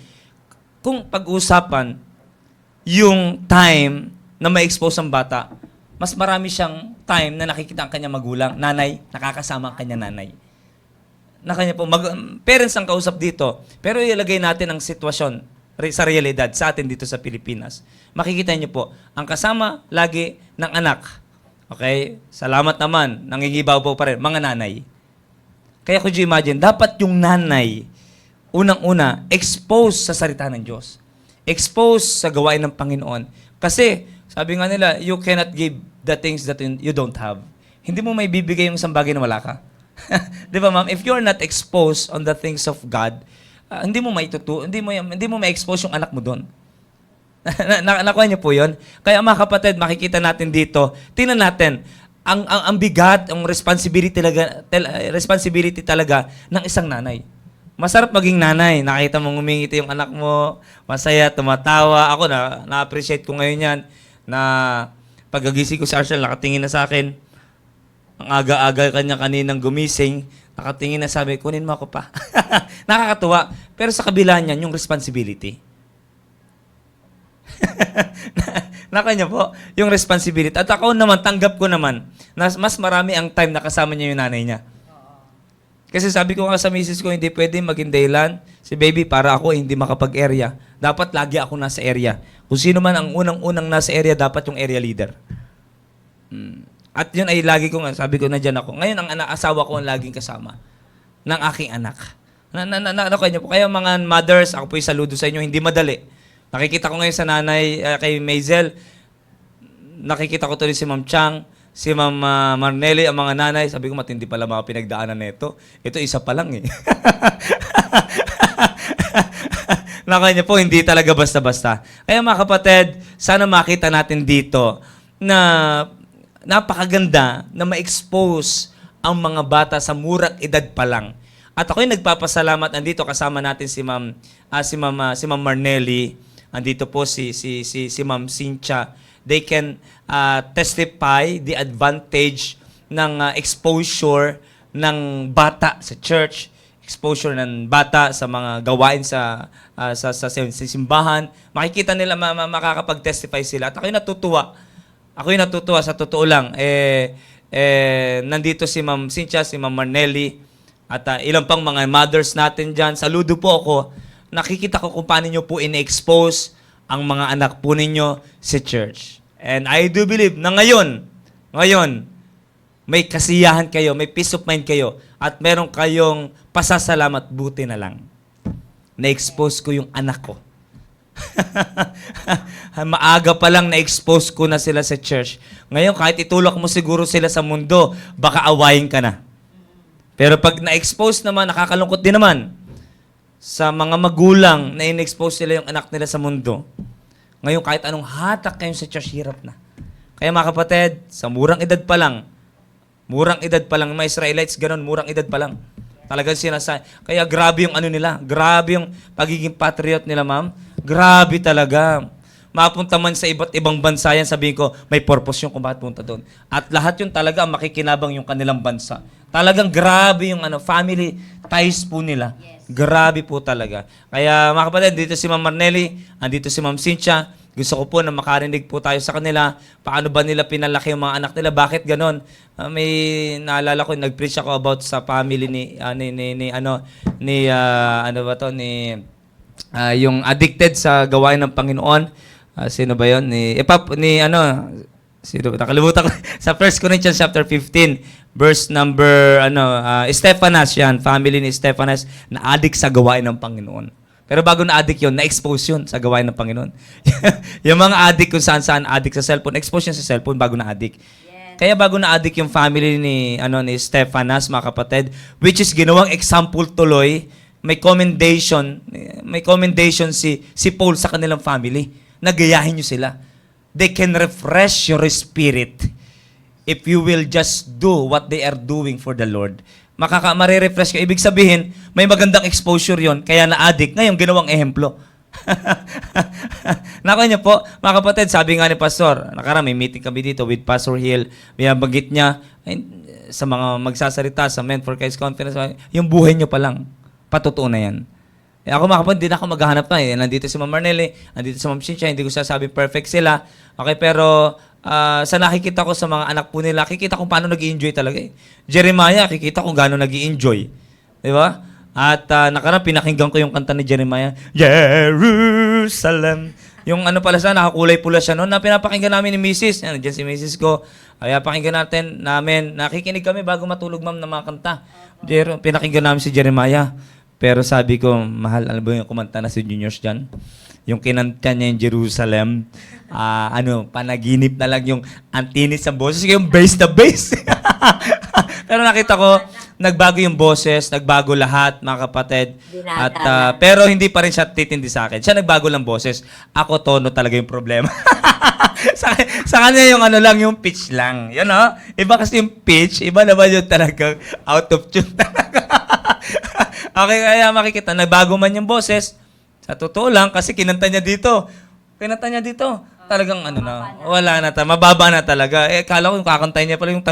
kung pag-usapan yung time na ma-expose ang bata, mas marami siyang time na nakikita ang kanya magulang, nanay, nakakasama ang kanya nanay. Na kanya po, parents ang kausap dito, pero ilagay natin ang sitwasyon sa realidad sa atin dito sa Pilipinas. Makikita niyo po, ang kasama lagi ng anak, okay, salamat naman, nangingibaw po pa rin, mga nanay. Kaya could you imagine, dapat yung nanay, unang-una, expose sa salita ng Diyos. Expose sa gawain ng Panginoon. Kasi, sabi nga nila, you cannot give the things that you don't have. Hindi mo may bibigay yung isang bagay na wala ka. Di ba, ma'am? If you're not exposed on the things of God, hindi mo ma-expose yung anak mo doon. Nakuha niyo po yun? Kaya mga kapatid, makikita natin dito, tingnan natin, ang bigat, ang responsibility talaga ng isang nanay. Masarap maging nanay. Nakita mong umingiti yung anak mo, masaya, tumatawa. Ako na-appreciate ko ngayon yan, na pagkagising ko si Arshel, nakatingin na sa akin. Ang aga-aga kanya kaninang gumising, nakatingin na sabi, kunin mo ako pa. Nakakatuwa. Pero sa kabila niyan, yung responsibility. Nakanya po, yung responsibility. At ako naman, tanggap ko naman, na mas marami ang time na kasama niya yung nanay niya. Kasi sabi ko nga sa misis ko, hindi pwede maging dahilan si baby para ako hindi makapag-area. Dapat lagi ako nasa area. Kung sino man ang unang-unang nasa area, dapat yung area leader. At yun ay lagi ko nga, sabi ko na dyan ako. Ngayon, ang asawa ko ang laging kasama ng aking anak. Kaya mga mothers, ako po'y saludo sa inyo, hindi madali. Nakikita ko ngayon sa nanay, kay Maisel, nakikita ko tuloy si Ma'am Chang, si Ma'am Marnelli, ang mga nanay, sabi ko, matindi pala mga pinagdaanan nito. Ito, isa pa lang eh. Nakanya po, hindi talaga basta-basta. Kaya mga kapatid, sana makita natin dito na napakaganda na ma-expose ang mga bata sa murang edad pa lang. At ako'y nagpapasalamat, andito kasama natin si Ma'am Marnelli, andito po si Ma'am Cynthia. They can testify the advantage ng exposure ng bata sa church, exposure ng bata sa mga gawain sa simbahan. Makikita nila, makakapag-testify sila. At ako'y natutuwa sa totoo lang. nandito si Ma'am Cynthia, si Ma'am Marnelly, at ilang pang mga mothers natin dyan. Saludo po ako. Nakikita ko kung paano nyo po in-expose ang mga anak po ninyo sa church. And I do believe na ngayon, may kasiyahan kayo, may peace of mind kayo, at meron kayong pasasalamat, buti na lang. Na-expose ko yung anak ko. Maaga pa lang na-expose ko na sila sa church. Ngayon, kahit itulak mo siguro sila sa mundo, baka awayin ka na. Pero pag na-expose naman, nakakalungkot din naman sa mga magulang na in-expose sila yung anak nila sa mundo. Ngayon, kahit anong hatak kayo sa church, hirap na. Kaya mga kapatid, sa murang edad pa lang, mga Israelites, ganun, murang edad pa lang. Talagang kaya grabe yung ano nila, grabe yung pagiging patriot nila, ma'am. Grabe talaga. Mapunta man sa iba't ibang bansa yan, sabihin ko, may purpose yung kung bakit punta doon. At lahat yung talaga makikinabang yung kanilang bansa. Talagang grabe yung family ties po nila. Grabe po talaga. Kaya mga kapatid, dito si Ma'am Marnelly, andito si Ma'am Cynthia. Gusto ko po na makarinig po tayo sa kanila. Paano ba nila pinalaki yung mga anak nila? Bakit ganon? May naalala ko, nag-preach ako about sa family yung addicted sa gawain ng Panginoon. Sino ba yun? Nakalimutan ko. Sa 1 Corinthians chapter 15, verse number, Stephanas yan, family ni Stephanas, na addict sa gawain ng Panginoon. Pero bago na-addict yun, na-expose yun sa gawain ng Panginoon. Yung mga addict kung saan-saan addict sa cellphone, expose yun sa cellphone bago na-addict. Yes. Kaya bago na-addict yung family ni Stephanas, mga kapatid, which is ginawang example tuloy, may commendation si Paul sa kanilang family. Nagayahin nyo sila. They can refresh your spirit if you will just do what they are doing for the Lord. Marirefresh ka. Ibig sabihin, may magandang exposure yon, kaya na-addict. Ngayon, ginawang ehemplo. Nakuha niyo po, mga kapatid, sabi nga ni Pastor, may meeting kami dito with Pastor Hill, binabagit niya, sa mga magsasalita sa Men for Christ Conference, yung buhay niyo pa lang, patutuo na yan. Ako mga kapatid, hindi na ako maghahanap na. Nandito si Ma'am Marnelly, nandito si Ma'am Cynthia, hindi ko sasabi perfect sila. Okay, pero sa nakikita ko sa mga anak po nila, kikita kung paano nag-i-enjoy talaga eh. Jeremiah, kikita kung gaano nag-i-enjoy. Di ba? At pinakinggan ko yung kanta ni Jeremiah, Jerusalem. Yung pala siya, nakakulay pula siya noon, na pinapakinggan namin ni Mrs. Yan, dyan si Mrs. ko. Kaya pakinggan namin, nakikinig kami bago matulog, ma'am, ng mga kanta. Pinakinggan namin si Jeremiah. Pero sabi ko, mahal, alam ba yung kumanta na si Juniors dyan? Yung kinanta niya yung Jerusalem, panaginip na lang yung antinis sa boses, yung bass na bass. Pero nakita ko, nagbago yung boses, nagbago lahat, mga kapatid. At, pero hindi pa rin siya titindi sa akin. Siya nagbago lang boses. Ako, tono talaga yung problema. sa kanya yung yung pitch lang. Yun, no? Iba kasi yung pitch, iba naman yung talagang out of tune talaga. Okay, kaya makikita, nagbago man yung boses. Sa totoo lang, kasi kinanta niya dito. Talagang wala na, mababa na talaga. Kala ko yung kakantay niya pala yung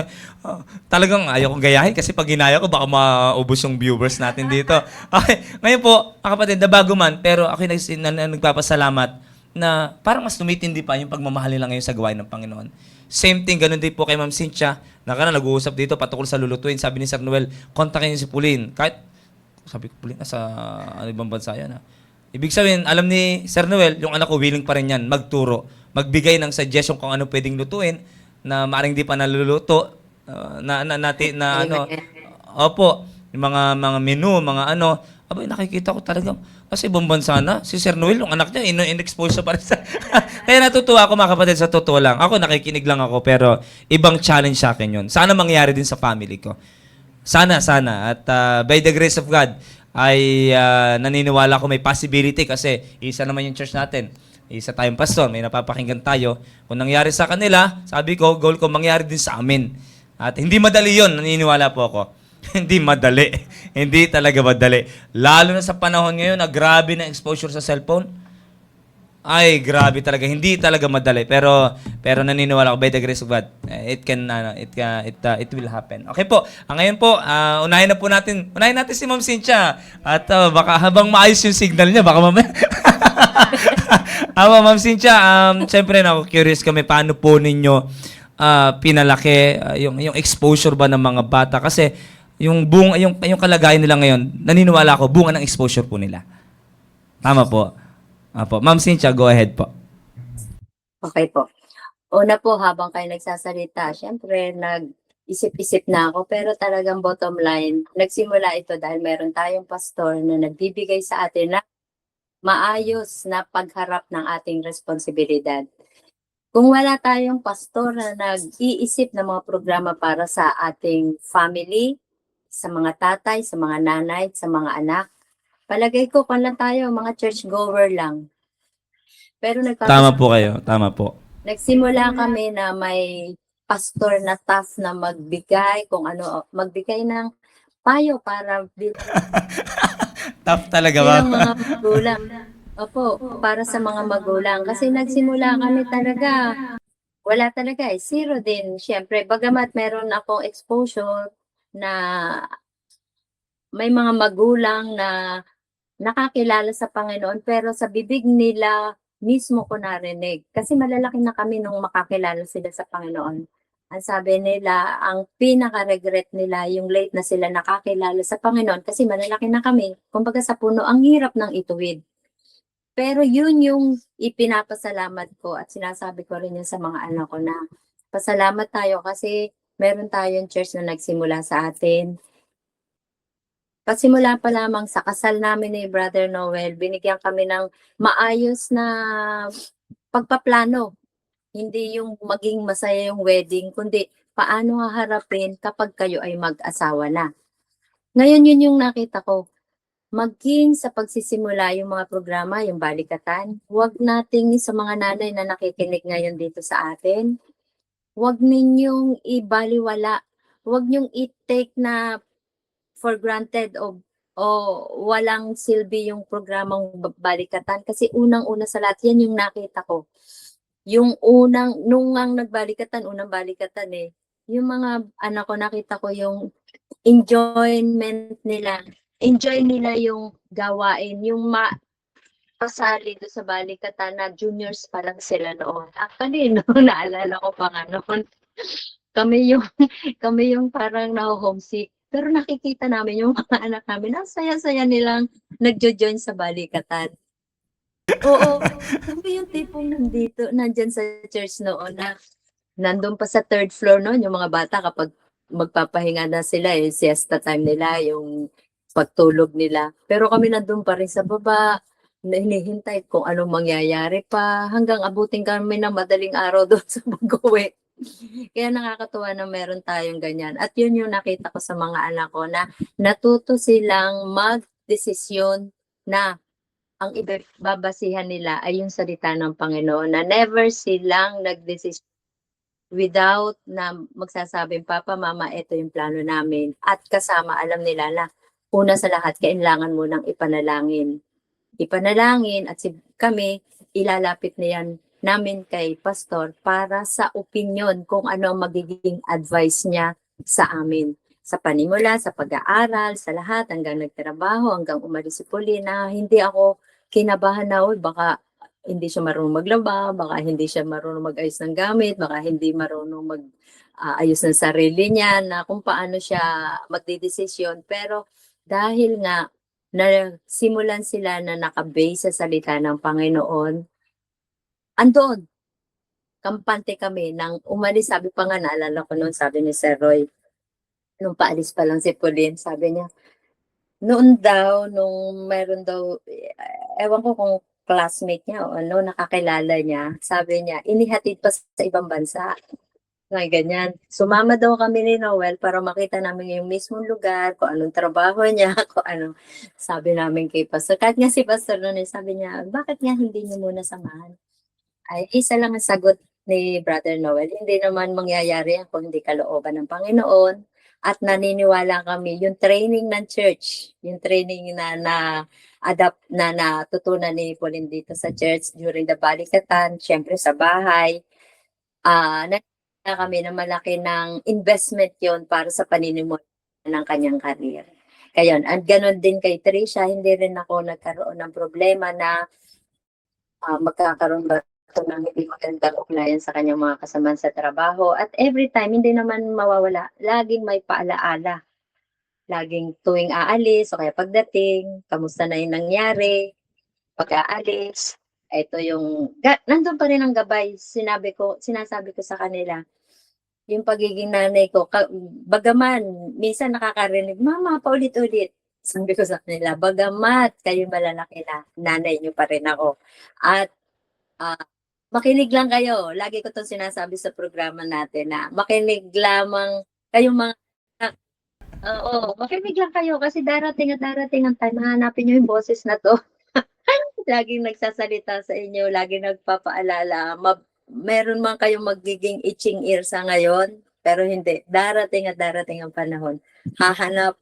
talagang ayaw kong gayahin kasi pag ginaya ko, baka maubos yung viewers natin dito. Okay, ngayon po, mga kapatid, nabago man, pero ako nagpapasalamat na parang mas tumitindi pa yung pagmamahal nila ngayon sa gawain ng Panginoon. Same thing, ganun din po kay Ma'am Cynthia. Nag-uusap dito patukol sa lulutuin. Sabi ni Sir Noel, kontakin niyo si Pauline. Kahit, sabi ko, Pauline, nasa ibang bansa yan, Ibig sabihin, alam ni Sir Noel, yung anak ko willing pa rin yan magturo, magbigay ng suggestion kung ano pwedeng lutuin na maaaring di pa naluluto, opo, yung mga menu, abay, nakikita ko talaga, kasi ibang bansa na, si Sir Noel, yung anak niya, in-expose siya pa rin sa... Kaya natutuwa ako, mga kapatid, sa totoo lang. Ako, nakikinig lang ako, pero ibang challenge sa akin yun. Sana mangyari din sa family ko. Sana. At by the grace of God, ay naniniwala ko may possibility kasi isa naman yung church natin. Isa tayong pastor, may napapakinggan tayo. Kung nangyari sa kanila, sabi ko, goal ko mangyari din sa amin. At hindi madali yon, naniniwala po ako. Hindi madali. Hindi talaga madali. Lalo na sa panahon ngayon na grabe na exposure sa cellphone. Ay, grabe talaga. Hindi talaga madali. Pero naniniwala ko by the grace of God, it will happen. Okay po. Ngayon po, unahin natin si Ma'am Cynthia. At baka habang maayos yung signal niya, baka mamaya. Ma'am Cynthia, siyempre curious kami paano po ninyo pinalaki, yung exposure ba ng mga bata? Kasi yung kalagayan nila ngayon, naniniwala ako, bunga ng exposure po nila. Tama po. Apo. Ma'am Cynthia, go ahead po. Okay po. Una po, habang kayo nagsasalita, syempre, nag-isip-isip na ako. Pero talagang bottom line, nagsimula ito dahil meron tayong pastor na nagbibigay sa atin na maayos na pagharap ng ating responsibilidad. Kung wala tayong pastor na nag-iisip ng mga programa para sa ating family, sa mga tatay, sa mga nanay, sa mga anak, palagay ko kung lang tayo, mga church-goer lang. Pero Tama po kayo. Tama po. nagsimula kami na may pastor na tough na magbigay kung ano, magbigay ng payo para Tough talaga ba? bilang mga magulang. Opo, para sa mga magulang. Kasi nagsimula kami talaga, wala talaga eh, zero din. Siyempre, bagamat meron akong exposure na may mga magulang na nakakilala sa Panginoon, pero sa bibig nila mismo ko narinig. Kasi malalaki na kami nung makakilala sila sa Panginoon. Ang sabi nila, ang pinaka-regret nila, yung late na sila nakakilala sa Panginoon kasi malalaki na kami. Kumbaga sa puno, ang hirap ng ituwid. Pero yun yung ipinapasalamat ko at sinasabi ko rin yun sa mga anak ko na pasalamat tayo kasi meron tayong church na nagsimula sa atin. Pasimula pa lamang sa kasal namin ni Brother Noel, binigyan kami ng maayos na pagpaplano. Hindi yung maging masaya yung wedding, kundi paano haharapin kapag kayo ay mag-asawa na. Ngayon yun yung nakita ko. Maging sa pagsisimula yung mga programa, yung balikatan, huwag nating sa mga nanay na nakikinig ngayon dito sa atin, huwag ninyong ibaliwala, huwag ninyong i-take na for granted o walang silbi yung programang balikatan kasi unang-una sa lahat yan yung nakita ko. Yung nung ang unang balikatan eh, yung mga anak ko nakita ko yung enjoyment nila. Enjoy nila yung gawain, yung pasali do sa balikatan na juniors pa lang sila noon. Actually, no, naalala ko pa nga noon. Kami yung kami yung parang na-homesick. Pero nakikita namin yung mga anak namin, ang saya-saya nilang nagjo-join sa balikatan. Oo, kami yung tipong nandyan sa church noon na nandun pa sa third floor noon, yung mga bata kapag magpapahinga na sila, eh, siesta time nila, yung pagtulog nila. Pero kami nandun pa rin sa baba, na hinihintay kung anong mangyayari pa, hanggang abutin kami ng madaling araw doon sa pag-uwi. Kaya nakakatuwa na meron tayong ganyan. At yun yung nakita ko sa mga anak ko na natuto silang mag-desisyon na ang ibabasihan nila ay yung salita ng Panginoon na never silang nag-desisyon without na magsasabing, Papa, Mama, ito yung plano namin. At kasama, alam nila na una sa lahat, kailangan mo nang ipanalangin. Ipanalangin at kami, ilalapit na yan namin kay Pastor para sa opinion kung ano ang magiging advice niya sa amin. Sa panimula, sa pag-aaral, sa lahat, hanggang nagtrabaho, hanggang umalis si Paulina, hindi ako kinabahan na, baka hindi siya marunong maglaba, baka hindi siya marunong mag-ayos ng gamit, baka hindi marunong mag-ayos ng sarili niya, na kung paano siya magdidesisyon. Pero dahil nga, na simulan sila na nakabase sa salita ng Panginoon, andoon, kampante kami nang umalis. Sabi pa nga, naalala ko noon, sabi ni Sir Roy, nung paalis pa lang si Pauline, sabi niya, noon daw, nung meron daw, ewan ko kung classmate niya o ano, nakakilala niya, sabi niya, inihatid pa sa ibang bansa. Ay, ganyan. Sumama daw kami ni Noel para makita namin yung mismong lugar, kung anong trabaho niya, kung anong sabi namin kay Pastor. Kahit nga si Pastor noon, sabi niya, bakit nga hindi niyo muna samahan? Ay, isa lang ang sagot ni Brother Noel. Hindi naman mangyayari yan kung hindi kalooban ng Panginoon. At naniniwala kami, yung training ng church, yung training na adapt na natutunan ni Pauline dito sa church during the balikatan, syempre sa bahay, na kami na malaki ng investment yon para sa paninimula ng kanyang career. Kaya at ganoon din kay Trisha, hindi rin ako nagkaroon ng problema na magkakaroon ba ito ng hindi magandang ugnayan sa kanyang mga kasamahan sa trabaho. At every time, hindi naman mawawala, laging may paalaala. Laging tuwing aalis o kaya pagdating, kamusta na yung nangyari, pag-aalis. Ito yung, nandun pa rin ang gabay. Sinasabi ko sa kanila, yung pagiging nanay ko, bagaman, minsan nakakarinig, Mama, paulit-ulit. Sabi ko sa kanila, bagamat kayo malalaki na, nanay niyo pa rin ako. At makinig lang kayo. Lagi ko itong sinasabi sa programa natin na makinig lamang kayong mga anak. Oo, makinig lang kayo kasi darating at darating ang time, hahanapin niyo yung boses na to. Laging nagsasalita sa inyo, laging nagpapaalala. Meron man kayong magiging itching ear sa ngayon, pero hindi. Darating at darating ang panahon.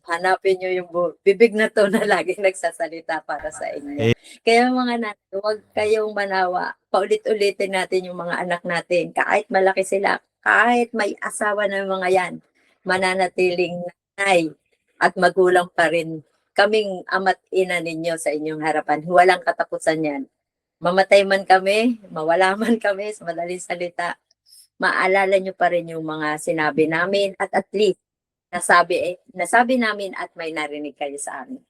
Hanapin nyo yung bibig na to na laging nagsasalita para sa inyo. Kaya mga natin, huwag kayong manawa. Paulit-ulitin natin yung mga anak natin. Kahit malaki sila, kahit may asawa na mga yan, mananatiling nanay at magulang pa rin kaming ama't ina ninyo sa inyong harapan. Walang katapusan yan. Mamatay man kami, mawala man kami, sa madaling salita, maalala nyo pa rin yung mga sinabi namin at least nasabi namin at may narinig kayo sa amin.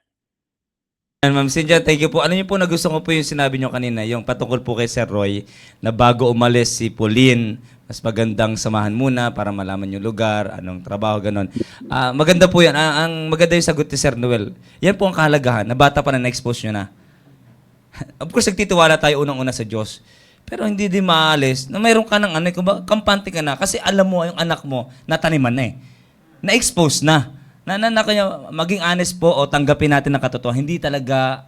And Ma'am Cynthia, thank you po. Ano niyo po, nagustuhan ko po yung sinabi niyo kanina, yung patungkol po kay Sir Roy, na bago umalis si Pauline, mas magandang samahan muna para malaman yung lugar, anong trabaho, ganon. Maganda po yan. Ang maganda yung sagot ni Sir Noel. Yan po ang kahalagahan, na bata pa na na-expose nyo na. Of course, nagtitiwala tayo unang-una sa Diyos. Pero hindi din maalis na mayroon ka ng kampante ka na kasi alam mo yung anak mo nataniman na eh. Na-expose na. Kanya, maging honest po o tanggapin natin ang katotohanan. Hindi talaga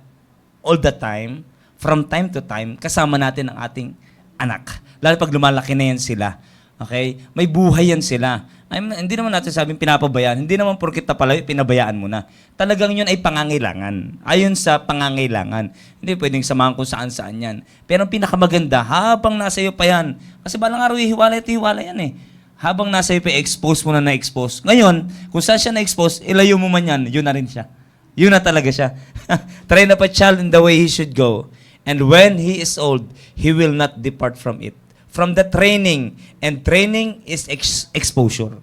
all the time, from time to time, kasama natin ang ating anak. Lalo pag lumalaki na yan sila. Okay? May buhay yan sila. Hindi naman natin sabing pinapabayaan. Hindi naman porkit napalayo, pinabayaan mo na. Talagang yun ay pangangailangan. Ayon sa pangangailangan. Hindi pwedeng samahan kung saan-saan yan. Pero ang pinakamaganda, habang nasa iyo pa yan, kasi balang araw hiwala yan eh. Habang nasa iyo pa, expose mo na na-expose. Ngayon, kung saan siya na-expose, ilayo mo man yan, yun na rin siya. Yun na talaga siya. Train up a child in the way he should go. And when he is old, he will not depart from it. From the training. And training is exposure.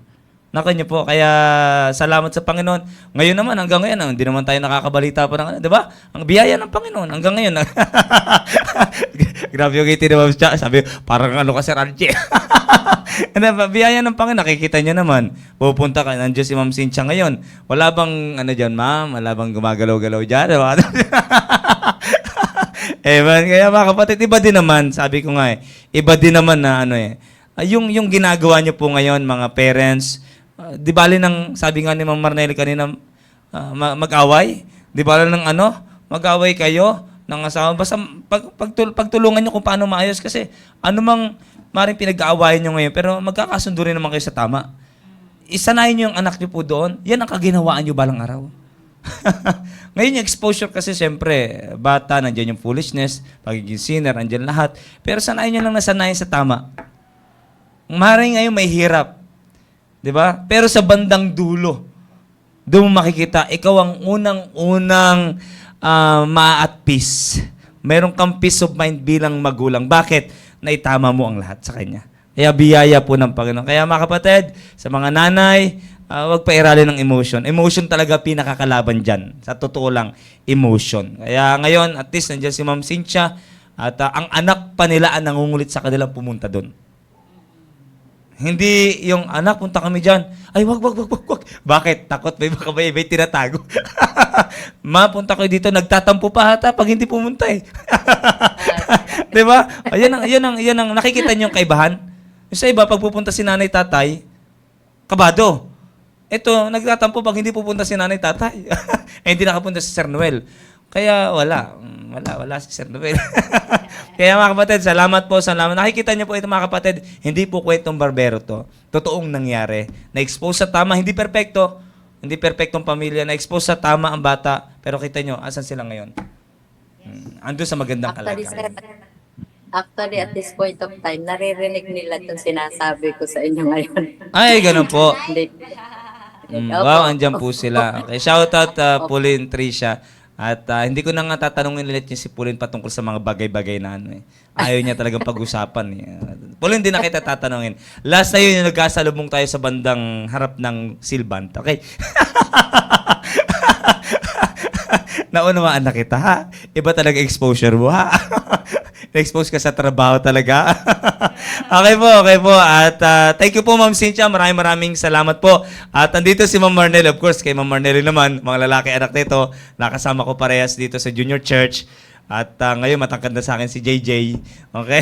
Naka niyo po. Kaya salamat sa Panginoon. Ngayon naman, hanggang ngayon, hindi naman tayo nakakabalita pa ng ano. Di ba? Ang biyaya ng Panginoon. Hanggang ngayon. Grabe yung ngiti ni Ma'am Cha. Sabi, parang ano ka, Sir Archie. And then, biyaya ng Panginoon. Nakikita niyo naman. Pupunta ka. Nandiyo si Ma'am Cynthia ngayon. Wala bang, ano dyan, Ma'am? Wala bang gumagalaw-galaw dyan? Diba? Man, kaya mga kapatid, iba din naman, sabi ko nga iba din naman na yung ginagawa niyo po ngayon, mga parents, di bali ng, sabi nga ni Ma'am Marnelli kanina, mag-away, di bali ng mag-away kayo, ng asawa, basta pagtulungan niyo kung paano maayos, kasi anumang maring pinag-aawayan niyo ngayon, pero magkakasundo rin naman kayo sa tama. Isanayin niyo yung anak niyo po doon, yan ang kaginawaan niyo balang araw. Ngayon yung exposure kasi siyempre, bata, nandiyan yung foolishness, pagiging sinner, nandiyan lahat. Pero sanayin nyo lang nasanayin sa tama. Maring ngayon may hirap. Di ba? Pero sa bandang dulo, doon mo makikita, ikaw ang unang-unang ma-at peace. Meron kang peace of mind bilang magulang. Bakit? Naitama mo ang lahat sa Kanya. Kaya biyaya po ng Panginoon. Kaya mga kapatid, sa mga nanay, huwag pa irali ng emotion. Emotion talaga pinakakalaban dyan. Sa totoo lang, emotion. Kaya ngayon, at least nandiyan si Ma'am Cynthia at ang anak pa nila ang nangungulit sa kanilang pumunta doon. Hindi yung anak, punta kami dyan. Ay, wag. Bakit? Takot ba? Baka may tinatago. Ma, punta kayo dito. Nagtatampo pa hata pag hindi pumunta eh. Diba? Ayan ang nakikita niyo yung kaibahan. Yung sa iba, pag pupunta si nanay tatay, kabado. Ito, nagtatampo pag hindi pupunta si nanay tatay. Hindi nakapunta si Sir Noel. Kaya wala si Sir Noel. Kaya mga kapatid, salamat po. Nakikita niyo po ito mga kapatid, hindi po kwentong barbero to. Totoong nangyari. Na-expose sa tama, hindi perpekto. Hindi perpektong pamilya. Na-expose sa tama ang bata. Pero kita niyo, asan sila ngayon? Ando sa magandang kalagayan. Actually, at this point of time, naririnig nila itong sinasabi ko sa inyo ngayon. Ay, ganun po. Hindi. Wow, andyan po sila. Okay, shout out Pauline, Tricia. At hindi ko na nga tatanungin ulit yung si Pauline patungkol sa mga bagay-bagay na ano eh. Ayaw niya talagang pag-usapan eh. Pauline, hindi na kita tatanungin. Last na yun yung nagkasalubong tayo sa bandang harap ng Silbant. Okay? Naunawaan na kita, ha? Iba talaga exposure mo, ha? Na-expose ka sa trabaho talaga. Okay po. At thank you po, Ma'am Cynthia. Maraming salamat po. At andito si Ma'am Marnel. Of course, kay Ma'am Marnel naman, mga lalaki anak nito, nakasama ko parehas dito sa Junior Church. At ngayon, matangkad na sa akin si JJ. Okay?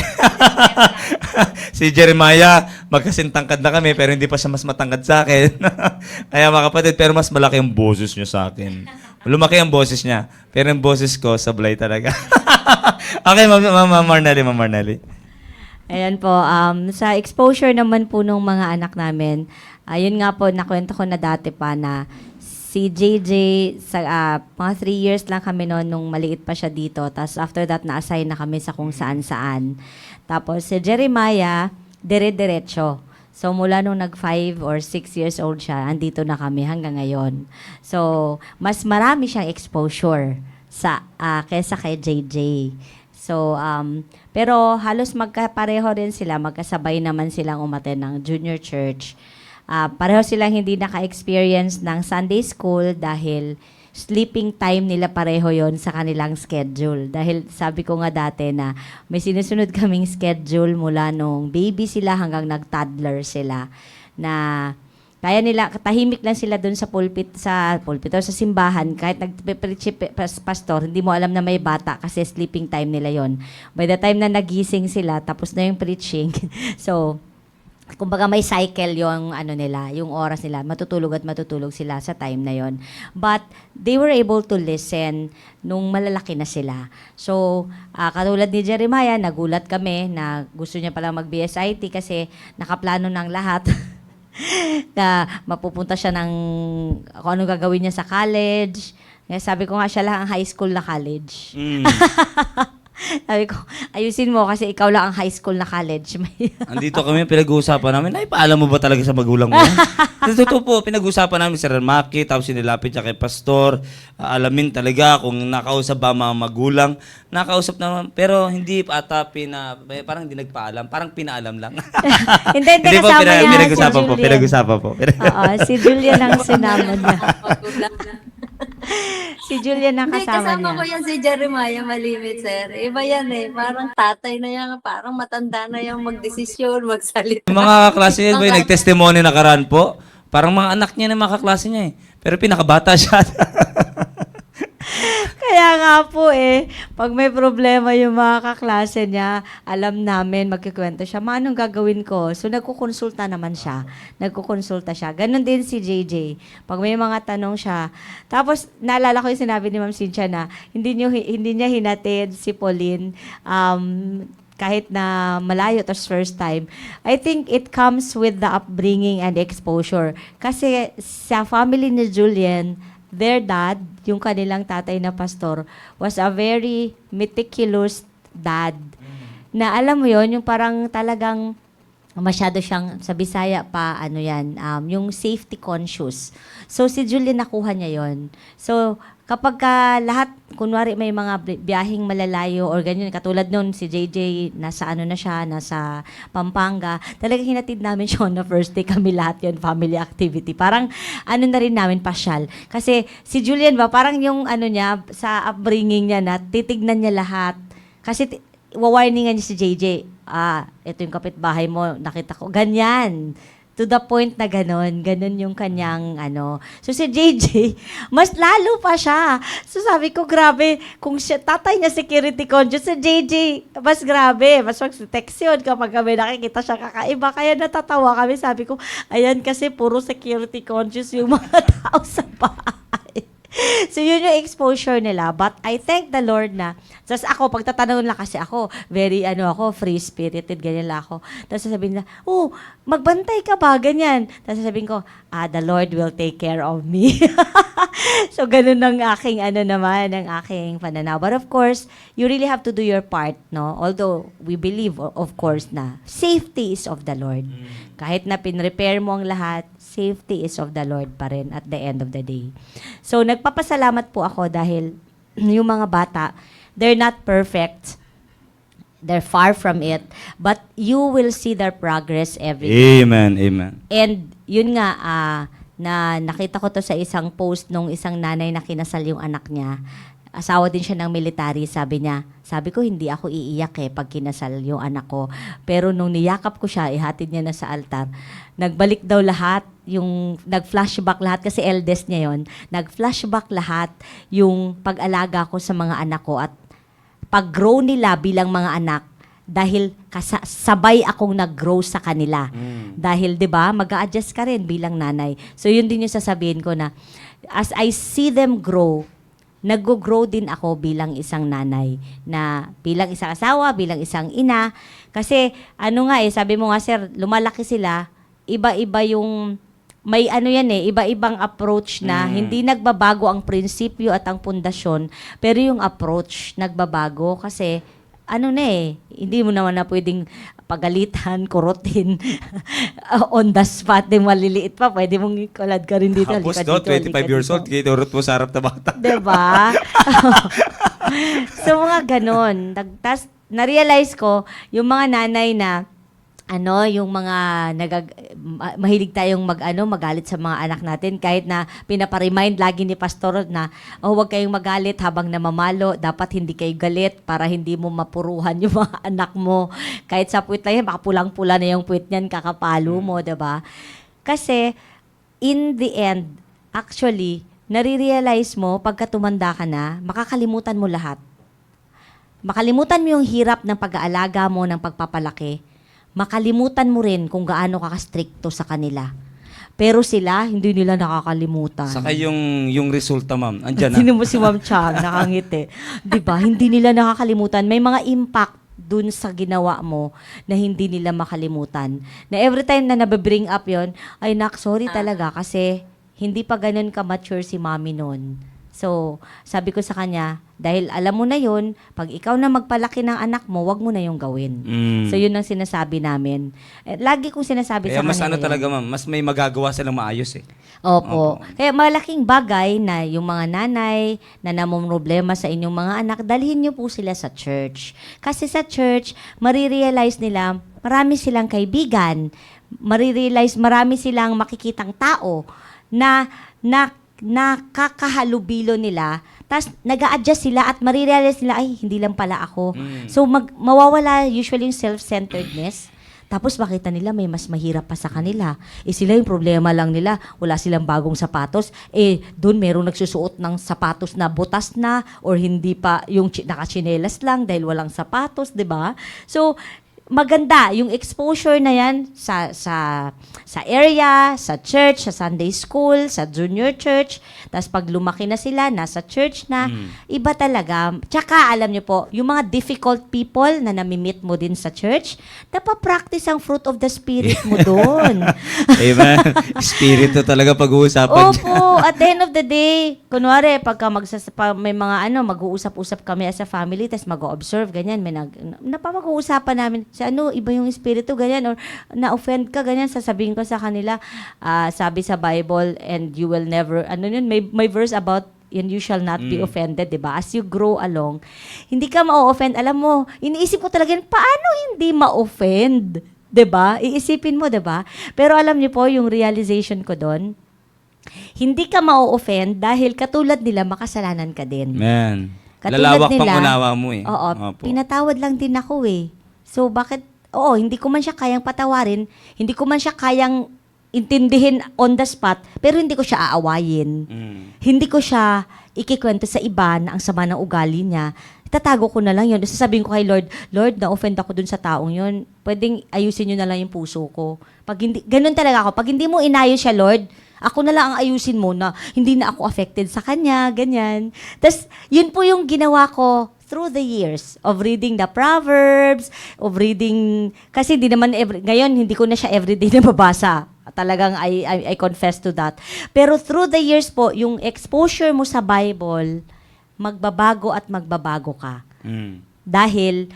Si Jeremiah, magkasintangkad na kami, pero hindi pa siya mas matangkad sa akin. Kaya mga kapatid, pero mas malaki ang boses niya sa akin. Lumaki ang boses niya, pero yung boses ko, sablay talaga. Okay, Ma'am Marnelly. Ayan po, sa exposure naman po ng mga anak namin, ayun nga po, nakwento ko na dati pa na si JJ, sa mga 3 years lang kami noon nung maliit pa siya dito. Tapos after that, na-assign na kami sa kung saan-saan. Tapos si Jeremiah, dire-diretso. So mula nung nag 5 or 6 years old siya, andito na kami hanggang ngayon. So mas marami siyang exposure sa kaysa kay JJ. So pero halos magkapareho rin sila, magkasabay naman silang umattend ng junior church. Pareho silang hindi naka-experience ng Sunday school dahil sleeping time nila pareho yon sa kanilang schedule. Dahil sabi ko nga dati na may sinusunod kaming schedule mula nung baby sila hanggang nag-toddler sila na kaya nila, tahimik lang sila doon sa pulpit o sa simbahan. Kahit nagpe-preach pastor, hindi mo alam na may bata kasi sleeping time nila yon. By the time na nagising sila, tapos na yung preaching. So, kumbaga may cycle yung nila, yung oras nila, matutulog sila sa time na yon. But they were able to listen nung malalaki na sila. So, katulad ni Jeremiah, nagulat kami na gusto niya palang mag-BSIT kasi nakaplano ng lahat. Na mapupunta siya ng kung ano gagawin niya sa college. Kaya sabi ko nga siya lang ang high school na college. Sabi ko, ayusin mo kasi ikaw lang ang high school na college. Andito kami, pinag-uusapan namin, ay, paalam mo ba talaga sa magulang mo? Totoo po, pinag-uusapan namin si Ramaki, tapos sinilapit siya kay pastor. Alamin talaga kung nakausap ba mga magulang. Nakausap naman, pero hindi ata parang hindi nagpaalam, parang pinaalam lang. Hindi po, kasama niya pinag-usapan si po, Julian. pinag-usapan po. Oo, si Julian ang sinama niya. Si Julian ang Hindi, kasama kasama ko niya. yan si Jeremiah Malimit, sir. Iba yan eh. Parang tatay na yan. Parang matanda na yung magdesisyon, magsalita. Yung mga kaklase niya, may nag-testimony nakaraan po. Parang mga anak niya na mga kaklase niya eh. Pero pinakabata siya. Kaya nga po pag may problema yung mga kaklase niya, alam namin, magkikwento siya, anong gagawin ko? So, nagkukonsulta naman siya. Nagkukonsulta siya. Ganon din si JJ. Pag may mga tanong siya. Tapos, naalala ko yung sinabi ni Ma'am Cynthia na hindi niya hinatid si Pauline kahit na malayo, tas first time. I think it comes with the upbringing and exposure. Kasi sa family ni Julian, their dad, yung kanilang tatay na pastor, was a very meticulous dad. Na alam mo yon yung parang talagang masyado siyang, sa Bisaya pa, yung safety conscious. So, si Julian nakuha niya yon. So, kapag lahat, kunwari may mga biyaheng malalayo or ganyan, katulad nun, si JJ, nasa Pampanga, talagang hinatid namin siya on the first day, kami lahat yon family activity. Parang, na rin namin pasyal. Kasi, si Julian ba, parang yung niya, sa upbringing niya na, titignan niya lahat. Kasi, wawarningan niya si JJ, ito yung kapitbahay mo, nakita ko, ganyan. To the point na ganon yung kanyang So si JJ, mas lalo pa siya. So sabi ko, grabe, kung siya, tatay niya security conscious, si JJ, mas grabe, mas mag-text yun kapag kami nakikita siya kakaiba. Kaya natatawa kami, sabi ko, ayan kasi puro security conscious yung mga tao sa bahay. So, yun yung exposure nila. But I thank the Lord na, tapos ako, pagtatanong lang kasi ako, very, free-spirited, ganyan lang ako. Tapos sasabihin nila, magbantay ka ba, ganyan. Tapos sasabihin ko, the Lord will take care of me. So, ganun ang aking, ang aking pananaw. But of course, you really have to do your part, no? Although, we believe, of course, na safety is of the Lord. Kahit na pinrepair mo ang lahat, safety is of the Lord pa rin at the end of the day. So, nagpapasalamat po ako dahil yung mga bata, they're not perfect. They're far from it. But you will see their progress every day. Amen. Amen. And yun nga, na nakita ko to sa isang post nung isang nanay na kinasal yung anak niya. Asawa din siya ng military, sabi ko hindi ako iiyak pag kinasal yung anak ko. Pero nung niyakap ko siya, ihatid niya na sa altar, nagbalik daw lahat, nag-flashback lahat, kasi eldest niya yon, nag-flashback lahat yung pag-alaga ko sa mga anak ko at pag-grow nila bilang mga anak dahil sabay akong nag-grow sa kanila. Dahil 'di ba, mag-a-adjust ka rin bilang nanay. So yun din yung sasabihin ko na as I see them grow, nag-grow din ako bilang isang nanay, na bilang isang asawa, bilang isang ina. Kasi sabi mo nga sir, lumalaki sila, iba-iba yung may iba-ibang approach na hindi nagbabago ang prinsipyo at ang pundasyon, pero yung approach nagbabago kasi hindi mo naman na pwedeng pagalitan, kurutin on the spot, maliliit pa, pwede mong ikulad ka rin dito. Tapos halika dito, 25 halika years dito. old, kiturot mo sa harap na bata. Diba? So, mga ganon. Tapos, na-realize ko, yung mga nanay na, yung mga mahilig tayong magalit sa mga anak natin, kahit na pinapa-remind lagi ni pastor na, huwag kayong magalit habang namamalo, dapat hindi kayo galit para hindi mo mapuruhan yung mga anak mo. Kahit sa puwit lang yan, baka pulang-pula na yung puwit niyan, kakapalo mo, diba? Kasi, in the end, actually, nare-realize mo, pagka tumanda ka na, makakalimutan mo lahat. Makalimutan mo yung hirap ng pag-aalaga mo, ng pagpapalaki. Makalimutan mo rin kung gaano ka stricto sa kanila. Pero sila, hindi nila nakakalimutan. Saka yung resulta, ma'am, andyan na. Sino mo si Ma'am Chang, nakangiti. Diba? Hindi nila nakakalimutan. May mga impact dun sa ginawa mo na hindi nila makalimutan. Na every time na nabibring up yon, ay nak, sorry talaga kasi hindi pa ganun ka-mature si mami nun. So, sabi ko sa kanya, dahil alam mo na yun, pag ikaw na magpalaki ng anak mo, wag mo na yung gawin. So, yun ang sinasabi namin. Lagi kong sinasabi Kaya sa mas kanila. talaga, ma'am, mas may magagawa silang maayos Opo. Kaya malaking bagay na yung mga nanay na namumroblema sa inyong mga anak, dalhin niyo po sila sa church. Kasi sa church, marirealize nila, marami silang kaibigan, marirealize marami silang makikitang tao na nakakahalubilo nila, tapos nag-a-adjust sila at marirealize nila, ay, hindi lang pala ako. So, mawawala usually yung self-centeredness. Tapos makita nila may mas mahirap pa sa kanila. Sila yung problema lang nila, wala silang bagong sapatos. Doon merong nagsusuot ng sapatos na butas na or hindi pa yung nakachinelas lang dahil walang sapatos, 'di ba? So, maganda yung exposure na yan sa area, sa church, sa Sunday school, sa junior church. Tapos pag lumaki na sila, nasa church na, iba talaga. Tsaka alam niyo po, yung mga difficult people na nami-meet mo din sa church, napapractice ang fruit of the Spirit mo doon. Amen. Espiritu talaga pag-uusapan. Opo, at the end of the day, kunwari, pagka may mga mag-uusap-usap kami as a family, tapos mag-observe, ganyan, napapag-uusapan namin, iba yung espiritu, ganyan, or na-offend ka, ganyan, sasabihin ko sa kanila, sabi sa Bible, and you will never, may verse about, and you shall not be offended, diba? As you grow along, hindi ka ma-offend. Alam mo, iniisip ko talaga, paano hindi ma-offend? Diba? Iisipin mo, diba? Pero alam niyo po, yung realization ko doon, hindi ka ma-offend dahil katulad nila, makasalanan ka din. Man. Katulad Lalawak nila, pang unawa mo Oo, Opo. pinatawad lang din ako So, hindi ko man siya kayang patawarin, hindi ko man siya kayang intindihin on the spot, pero hindi ko siya aawayin. Hindi ko siya ikikwento sa iba na ang sama ng ugali niya. Itatago ko na lang yun. Sasabihin ko kay Lord, na-offend ako dun sa taong yun. Pwedeng ayusin nyo na lang yung puso ko. Ganun talaga ako. Pag hindi mo inayos siya, Lord, ako na lang ang ayusin mo na hindi na ako affected sa kanya, ganyan. Tapos, yun po yung ginawa ko through the years of reading the Proverbs, of reading, kasi di naman, ngayon, hindi ko na siya everyday nababasa. Talagang I confess to that. Pero through the years po, yung exposure mo sa Bible, magbabago at magbabago ka. Dahil,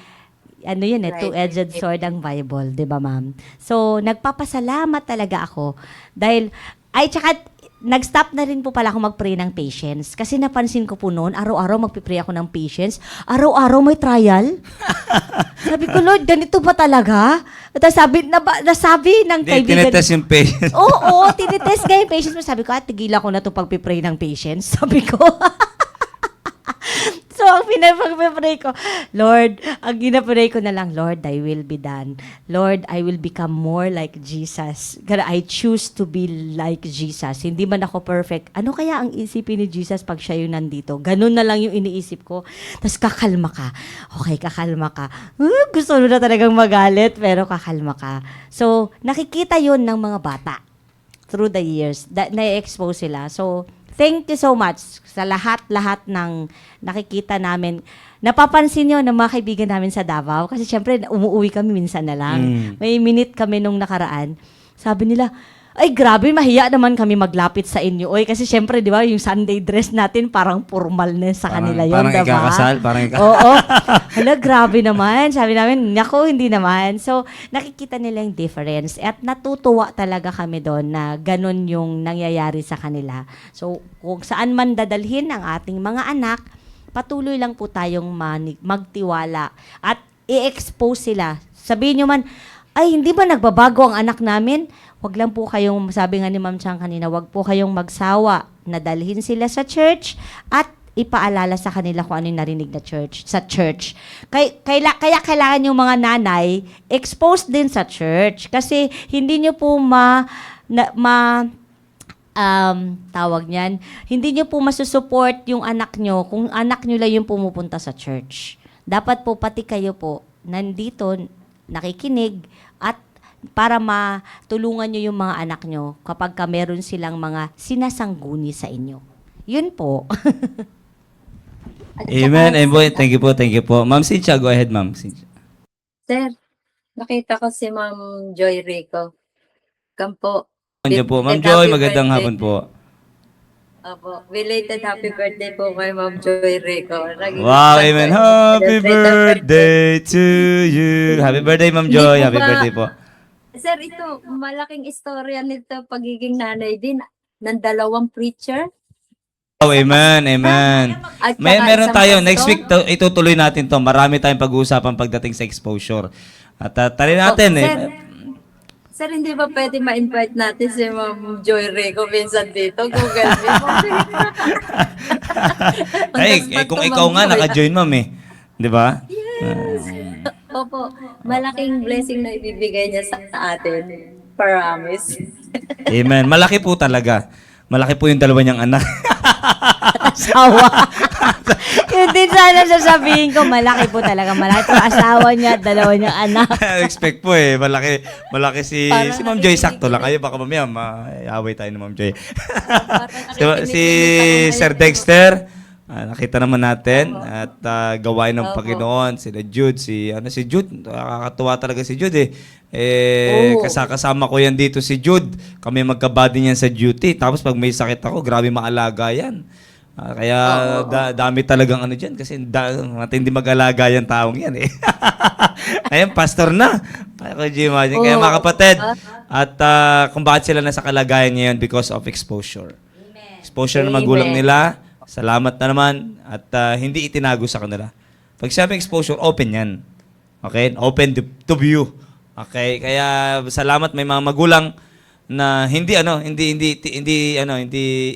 two-edged sword ang Bible, di ba ma'am? So, nagpapasalamat talaga ako. Dahil, tsaka, nag-stop na rin po pala ako mag-pray ng patience. Kasi napansin ko po noon, araw-araw magpipray ako ng patience. Araw-araw may trial. Sabi ko, Lord, ganito ba talaga? At nasabi ng Hindi, kaibigan. tinetest yung patience. Oo, tinitest nga yung patience mo. Sabi ko, tigila ko na to pagpipray ng patience. Sabi ko. So, ang pinapag-pray ko, Lord, ang ginapray ko na lang, Lord, thy will be done. Lord, I will become more like Jesus. Kaya I choose to be like Jesus. Hindi man ako perfect. Ano kaya ang isipin ni Jesus pag siya yung nandito? Ganun na lang yung iniisip ko. Tapos kakalma ka. Okay, kakalma ka. Gusto mo na talagang magalit, pero kakalma ka. So, nakikita yun ng mga bata through the years. Na-expose sila. So, thank you so much sa lahat-lahat ng nakikita namin. Napapansin nyo ng mga kaibigan namin sa Davao kasi syempre umuwi kami minsan na lang. May minute kami nung nakaraan. Sabi nila, ay grabe, mahiya naman kami maglapit sa inyo. Oy, kasi syempre, di ba, yung Sunday dress natin parang formal na sa kanila yun, Parang diba? ikakasal, Oo. Hala, grabe naman. Sabi namin, naku, hindi naman. So, nakikita nila yung difference. At natutuwa talaga kami doon na ganun yung nangyayari sa kanila. So, kung saan man dadalhin ang ating mga anak, patuloy lang po tayong magtiwala at i-expose sila. Sabihin nyo man, ay, hindi ba nagbabago ang anak namin? Wag lang po kayong, sabi nga ni Ma'am Chang kanina, wag po kayong magsawa na dalhin sila sa church at ipaalala sa kanila kung ano yung narinig na sa church. Kaya kailangan yung mga nanay exposed din sa church kasi hindi nyo po tawag niyan, hindi nyo po masusupport yung anak nyo kung anak nyo lang yung pumupunta sa church. Dapat po pati kayo po nandito, nakikinig at para matulungan nyo yung mga anak nyo kapag meron silang mga sinasangguni sa inyo. Yun po. Amen. Amen. Thank you po. Ma'am Cynthia, go ahead, Ma'am Cynthia. Sir, nakita ko si Ma'am Joy Rico. Kampo. Nandiyan po. Ma'am Joy, magandang hapon po. Opo. Belated happy birthday po kay Ma'am Joy Rico. Wow, amen. Happy birthday to you. Happy birthday, Ma'am Joy. Happy birthday po. Sir, ito, malaking istorya nito pagiging nanay din ng dalawang preacher. Oh, amen, amen. At Meron saka tayo. isang Next pastor. week, itutuloy natin to. Marami tayong pag-uusapan pagdating sa exposure. At tali natin eh. Sir, hindi ba pwede ma-invite natin si Ma'am Joy Rico minsan dito? Google me. Kung ikaw nga naka-join, Ma'am eh. Di ba? Opo, malaking blessing na ibibigay niya sa atin. Promise. Amen. Malaki po talaga. Malaki po yung dalawa niyang anak. Asawa. Yun din sana sasabihin ko, malaki po talaga. Malaki po asawa niya at dalawa niyang anak. Expect po eh. Malaki si Parang Ma'am Joy. Sakto lang. Kayo baka mamaya away tayo ni Ma'am Joy. si Sir Dexter, nakita naman natin at gawain ng Panginoon. Sila Jude, si Jude, nakakatuwa talaga si Jude eh. Kasama ko yan dito si Jude. Kami magkabady niyan sa duty. Tapos pag may sakit ako, grabe maalaga yan. Kaya dami talagang ano dyan kasi matindi mag-alaga yung taong yan eh. Ayan, pastor na. Kaya mga kapatid, at kung bakit sila nasa kalagayan ngayon because of exposure. Exposure ng magulang nila, salamat na naman at hindi itinago sa kanila. Pag sabi exposure, open yan. Okay? Open to view. Okay? Kaya salamat may mga magulang na hindi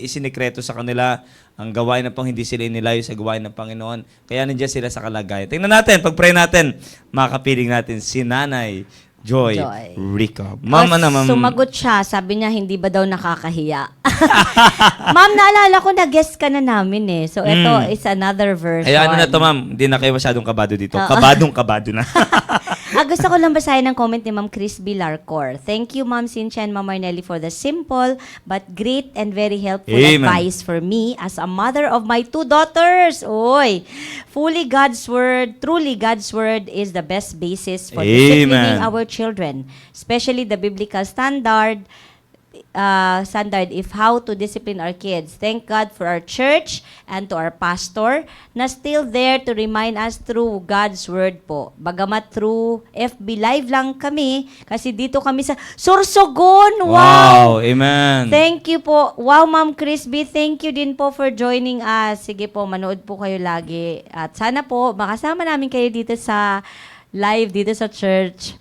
isinikreto sa kanila ang gawain ng hindi sila inilayo sa gawain ng Panginoon. Kaya nandiyan sila sa kalagayan. Tingnan natin, pag-pray natin, makapiling natin si Nanay Joy Rico. Ma'am, ma'am? Sumagot siya, sabi niya, hindi ba daw nakakahiya? Ma'am, naalala ko na guest ka na namin eh. So, ito is another version. Ay, ano na to, ma'am? Hindi na kayo masyadong kabado dito. Kabadong-kabado na. Gusto ko lang basahin ang comment ni Ma'am Chris Bilarcor. Thank you, Ma'am Cynthia and Ma'am Marnelli for the simple but great and very helpful advice for me as a mother of my 2 daughters. Oy, truly God's word is the best basis for disciplining our children, especially the biblical standard. standard if how to discipline our kids. Thank God for our church and to our pastor na still there to remind us through God's word po. Bagamat through FB Live lang kami, kasi dito kami sa Sorsogon. Wow! Amen. Thank you po. Wow, Ma'am Crispy. Thank you din po for joining us. Sige po, manood po kayo lagi. At sana po, makasama namin kayo dito sa live, dito sa church.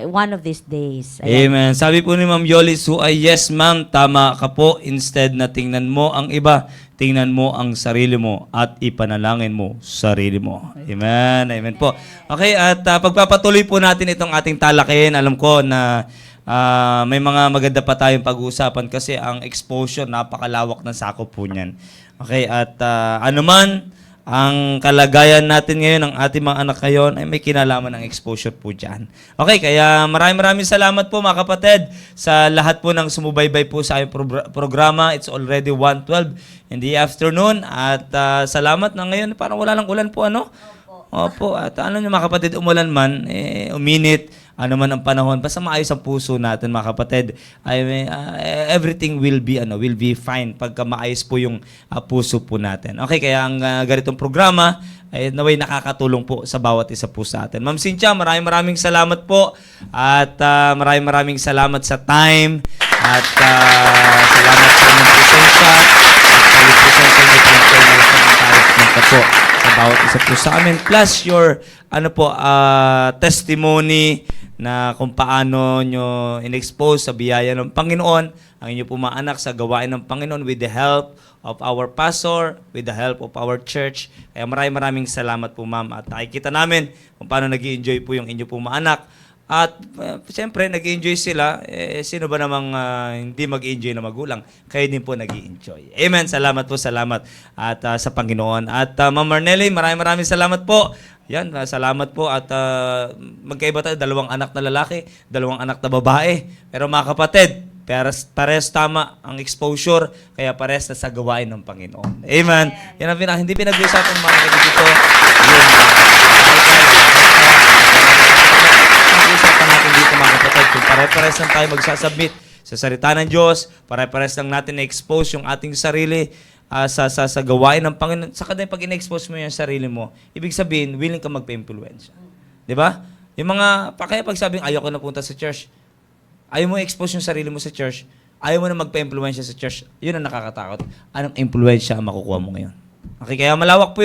One of these days. Ayan. Amen. Sabi po ni Ma'am Yoli Su ay, yes ma'am, tama ka po. Instead na tingnan mo ang iba, tingnan mo ang sarili mo at ipanalangin mo sarili mo. Amen. Amen po. Okay, at pagpapatuloy po natin itong ating talakayin. Alam ko na may mga maganda pa tayong pag-uusapan kasi ang exposure, napakalawak ng sakop po niyan. Okay, at anuman ang kalagayan natin ngayon, ang ating mga anak ngayon, ay may kinalaman ng exposure po dyan. Okay, kaya maraming salamat po mga kapatid sa lahat po ng sumubaybay po sa aming programa. It's already 1:12 in the afternoon at salamat na ngayon. Parang wala lang ulan po, ano? Opo. At ano nyo mga kapatid, umulan man, uminit, ano man ang panahon, basta maayos ang puso natin mga kapatid. Everything will be fine pagka maayos po yung puso po natin. Okay, kaya ang ganitong programa ay naway nakakatulong po sa bawat isa po sa atin. Ma'am Cynthia, maraming salamat po at maraming salamat sa time at salamat sa inyong presensya at kayo presensya niyo po kayo malaking po sa bawat isa po sa amin, plus your testimony na kung paano nyo in-expose sa biyaya ng Panginoon ang inyo po mga anak sa gawain ng Panginoon with the help of our pastor, with the help of our church. Kaya maraming salamat po, ma'am. At nakikita namin kung paano nag-i-enjoy po yung inyo po mga anak. At siyempre, nag-i-enjoy sila. Sino ba namang hindi mag-i-enjoy na magulang? Kayo din po nag-i-enjoy. Amen. Salamat po, salamat at sa Panginoon. At Ma'am Marnelly, maraming salamat po. Yan, salamat po. At magkaiba tayo, 2 anak na lalaki, 2 anak na babae. Pero mga kapatid, pares tama ang exposure, kaya pares na sa gawain ng Panginoon. Amen. Yan ang hindi pinag-usapan mga kapatid dito. Pag-usapan natin dito mga kapatid, kung pare-pares lang tayo magsasubmit sa salita ng Diyos, pare-pares lang natin na-expose yung ating sarili sa gawain ng Panginoon. Saka din pag in-expose mo yung sarili mo, ibig sabihin, willing ka magpa-influence. Di ba? Yung mga, kaya pag sabing ayaw ko na punta sa church, ayaw mo i-expose yung sarili mo sa church, ayaw mo na magpa-influence sa church, yun ang nakakatakot. Anong influence ang makukuha mo ngayon? Okay, kaya malawak po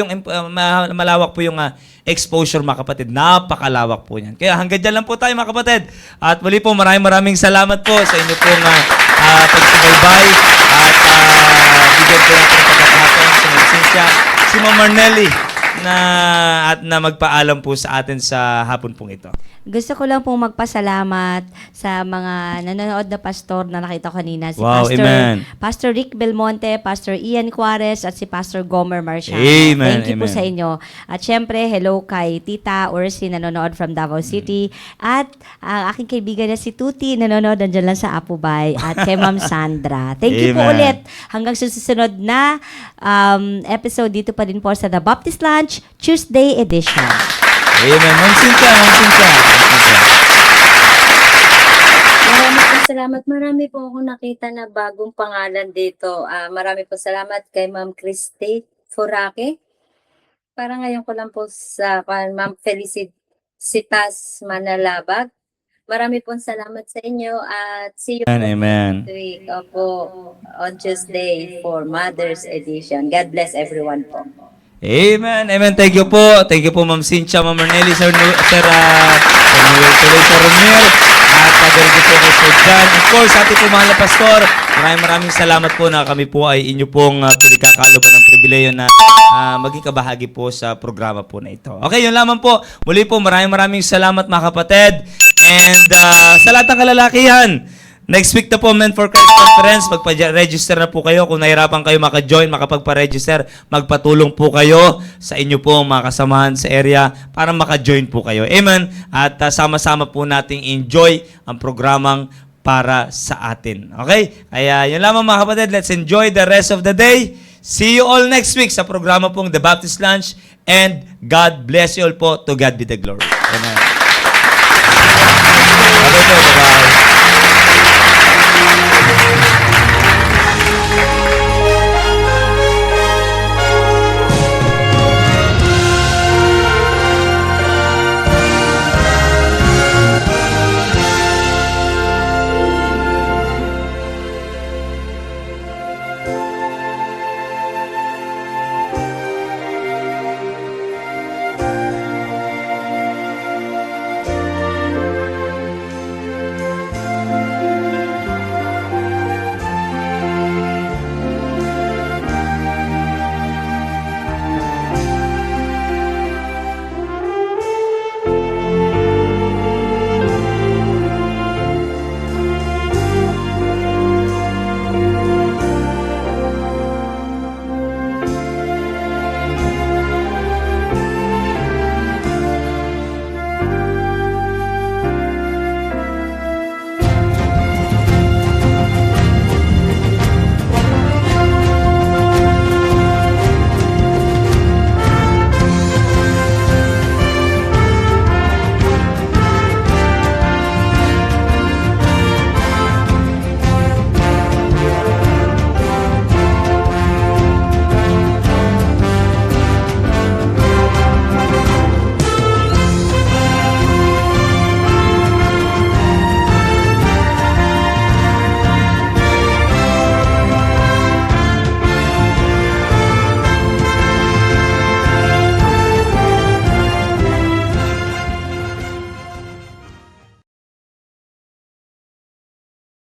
yung exposure mga kapatid. Napakalawak po niyan. Kaya hanggang dyan lang po tayo mga kapatid. At muli po maraming salamat po sa inyo pong pagsubaybay. At bigyan po natin ng pagkakataon sa Ma'am Cynthia, si Ma'am Marnelly na magpaalam po sa atin sa hapon pong ito. Gusto ko lang pong magpasalamat sa mga nanonood na pastor na nakita ko kanina. Si Wow, amen. Pastor Rick Belmonte, Pastor Ian Juarez, at si Pastor Gomer Marciano. Amen, Thank you po amen. sa inyo. At syempre, hello kay Tita Ursi, nanonood from Davao City. At ang aking kaibigan na si Tuti, nanonood nandiyan lang sa Apubay. At kay Ma'am Sandra. Thank you po Amen. ulit. Hanggang susunod na episode dito pa din po sa The Baptist Lunch, Tuesday edition. Amen. Ma'am Cynthia. Salamat. Marami po ako nakita na bagong pangalan dito. Marami po salamat kay Ma'am Christy Furake. Parang ngayon ko lang po sa Ma'am Felicitas Manalabag. Marami pong salamat sa inyo at see you Amen. next week on Tuesday for Mother's Edition. God bless everyone po. Amen. Amen. Thank you po. Thank you po, Ma'am Cynthia, Ma'am Marnelly, Sir Noel Romero, at ganito po kay Sir John. Of course, ating po mahal na pastor, maraming salamat po na kami po ay inyo pong pinagkakaloban ng pribileyo na maging kabahagi po sa programa po na ito. Okay, yun lamang po. Muli po, maraming salamat mga kapatid. And sa lahat ng kalalakihan, next week na po, Men for Christ Conference. Magpa-register na po kayo. Kung nahirapan kayo maka-join, makapagpa-register, magpatulong po kayo sa inyo po mga kasamahan sa area para maka-join po kayo. Amen. At sama-sama po nating enjoy ang programang para sa atin. Okay? Kaya yun lamang mga kapatid. Let's enjoy the rest of the day. See you all next week sa programa pong The Baptist Lunch. And God bless you all po. To God be the glory. Amen. Okay po. Bye-bye.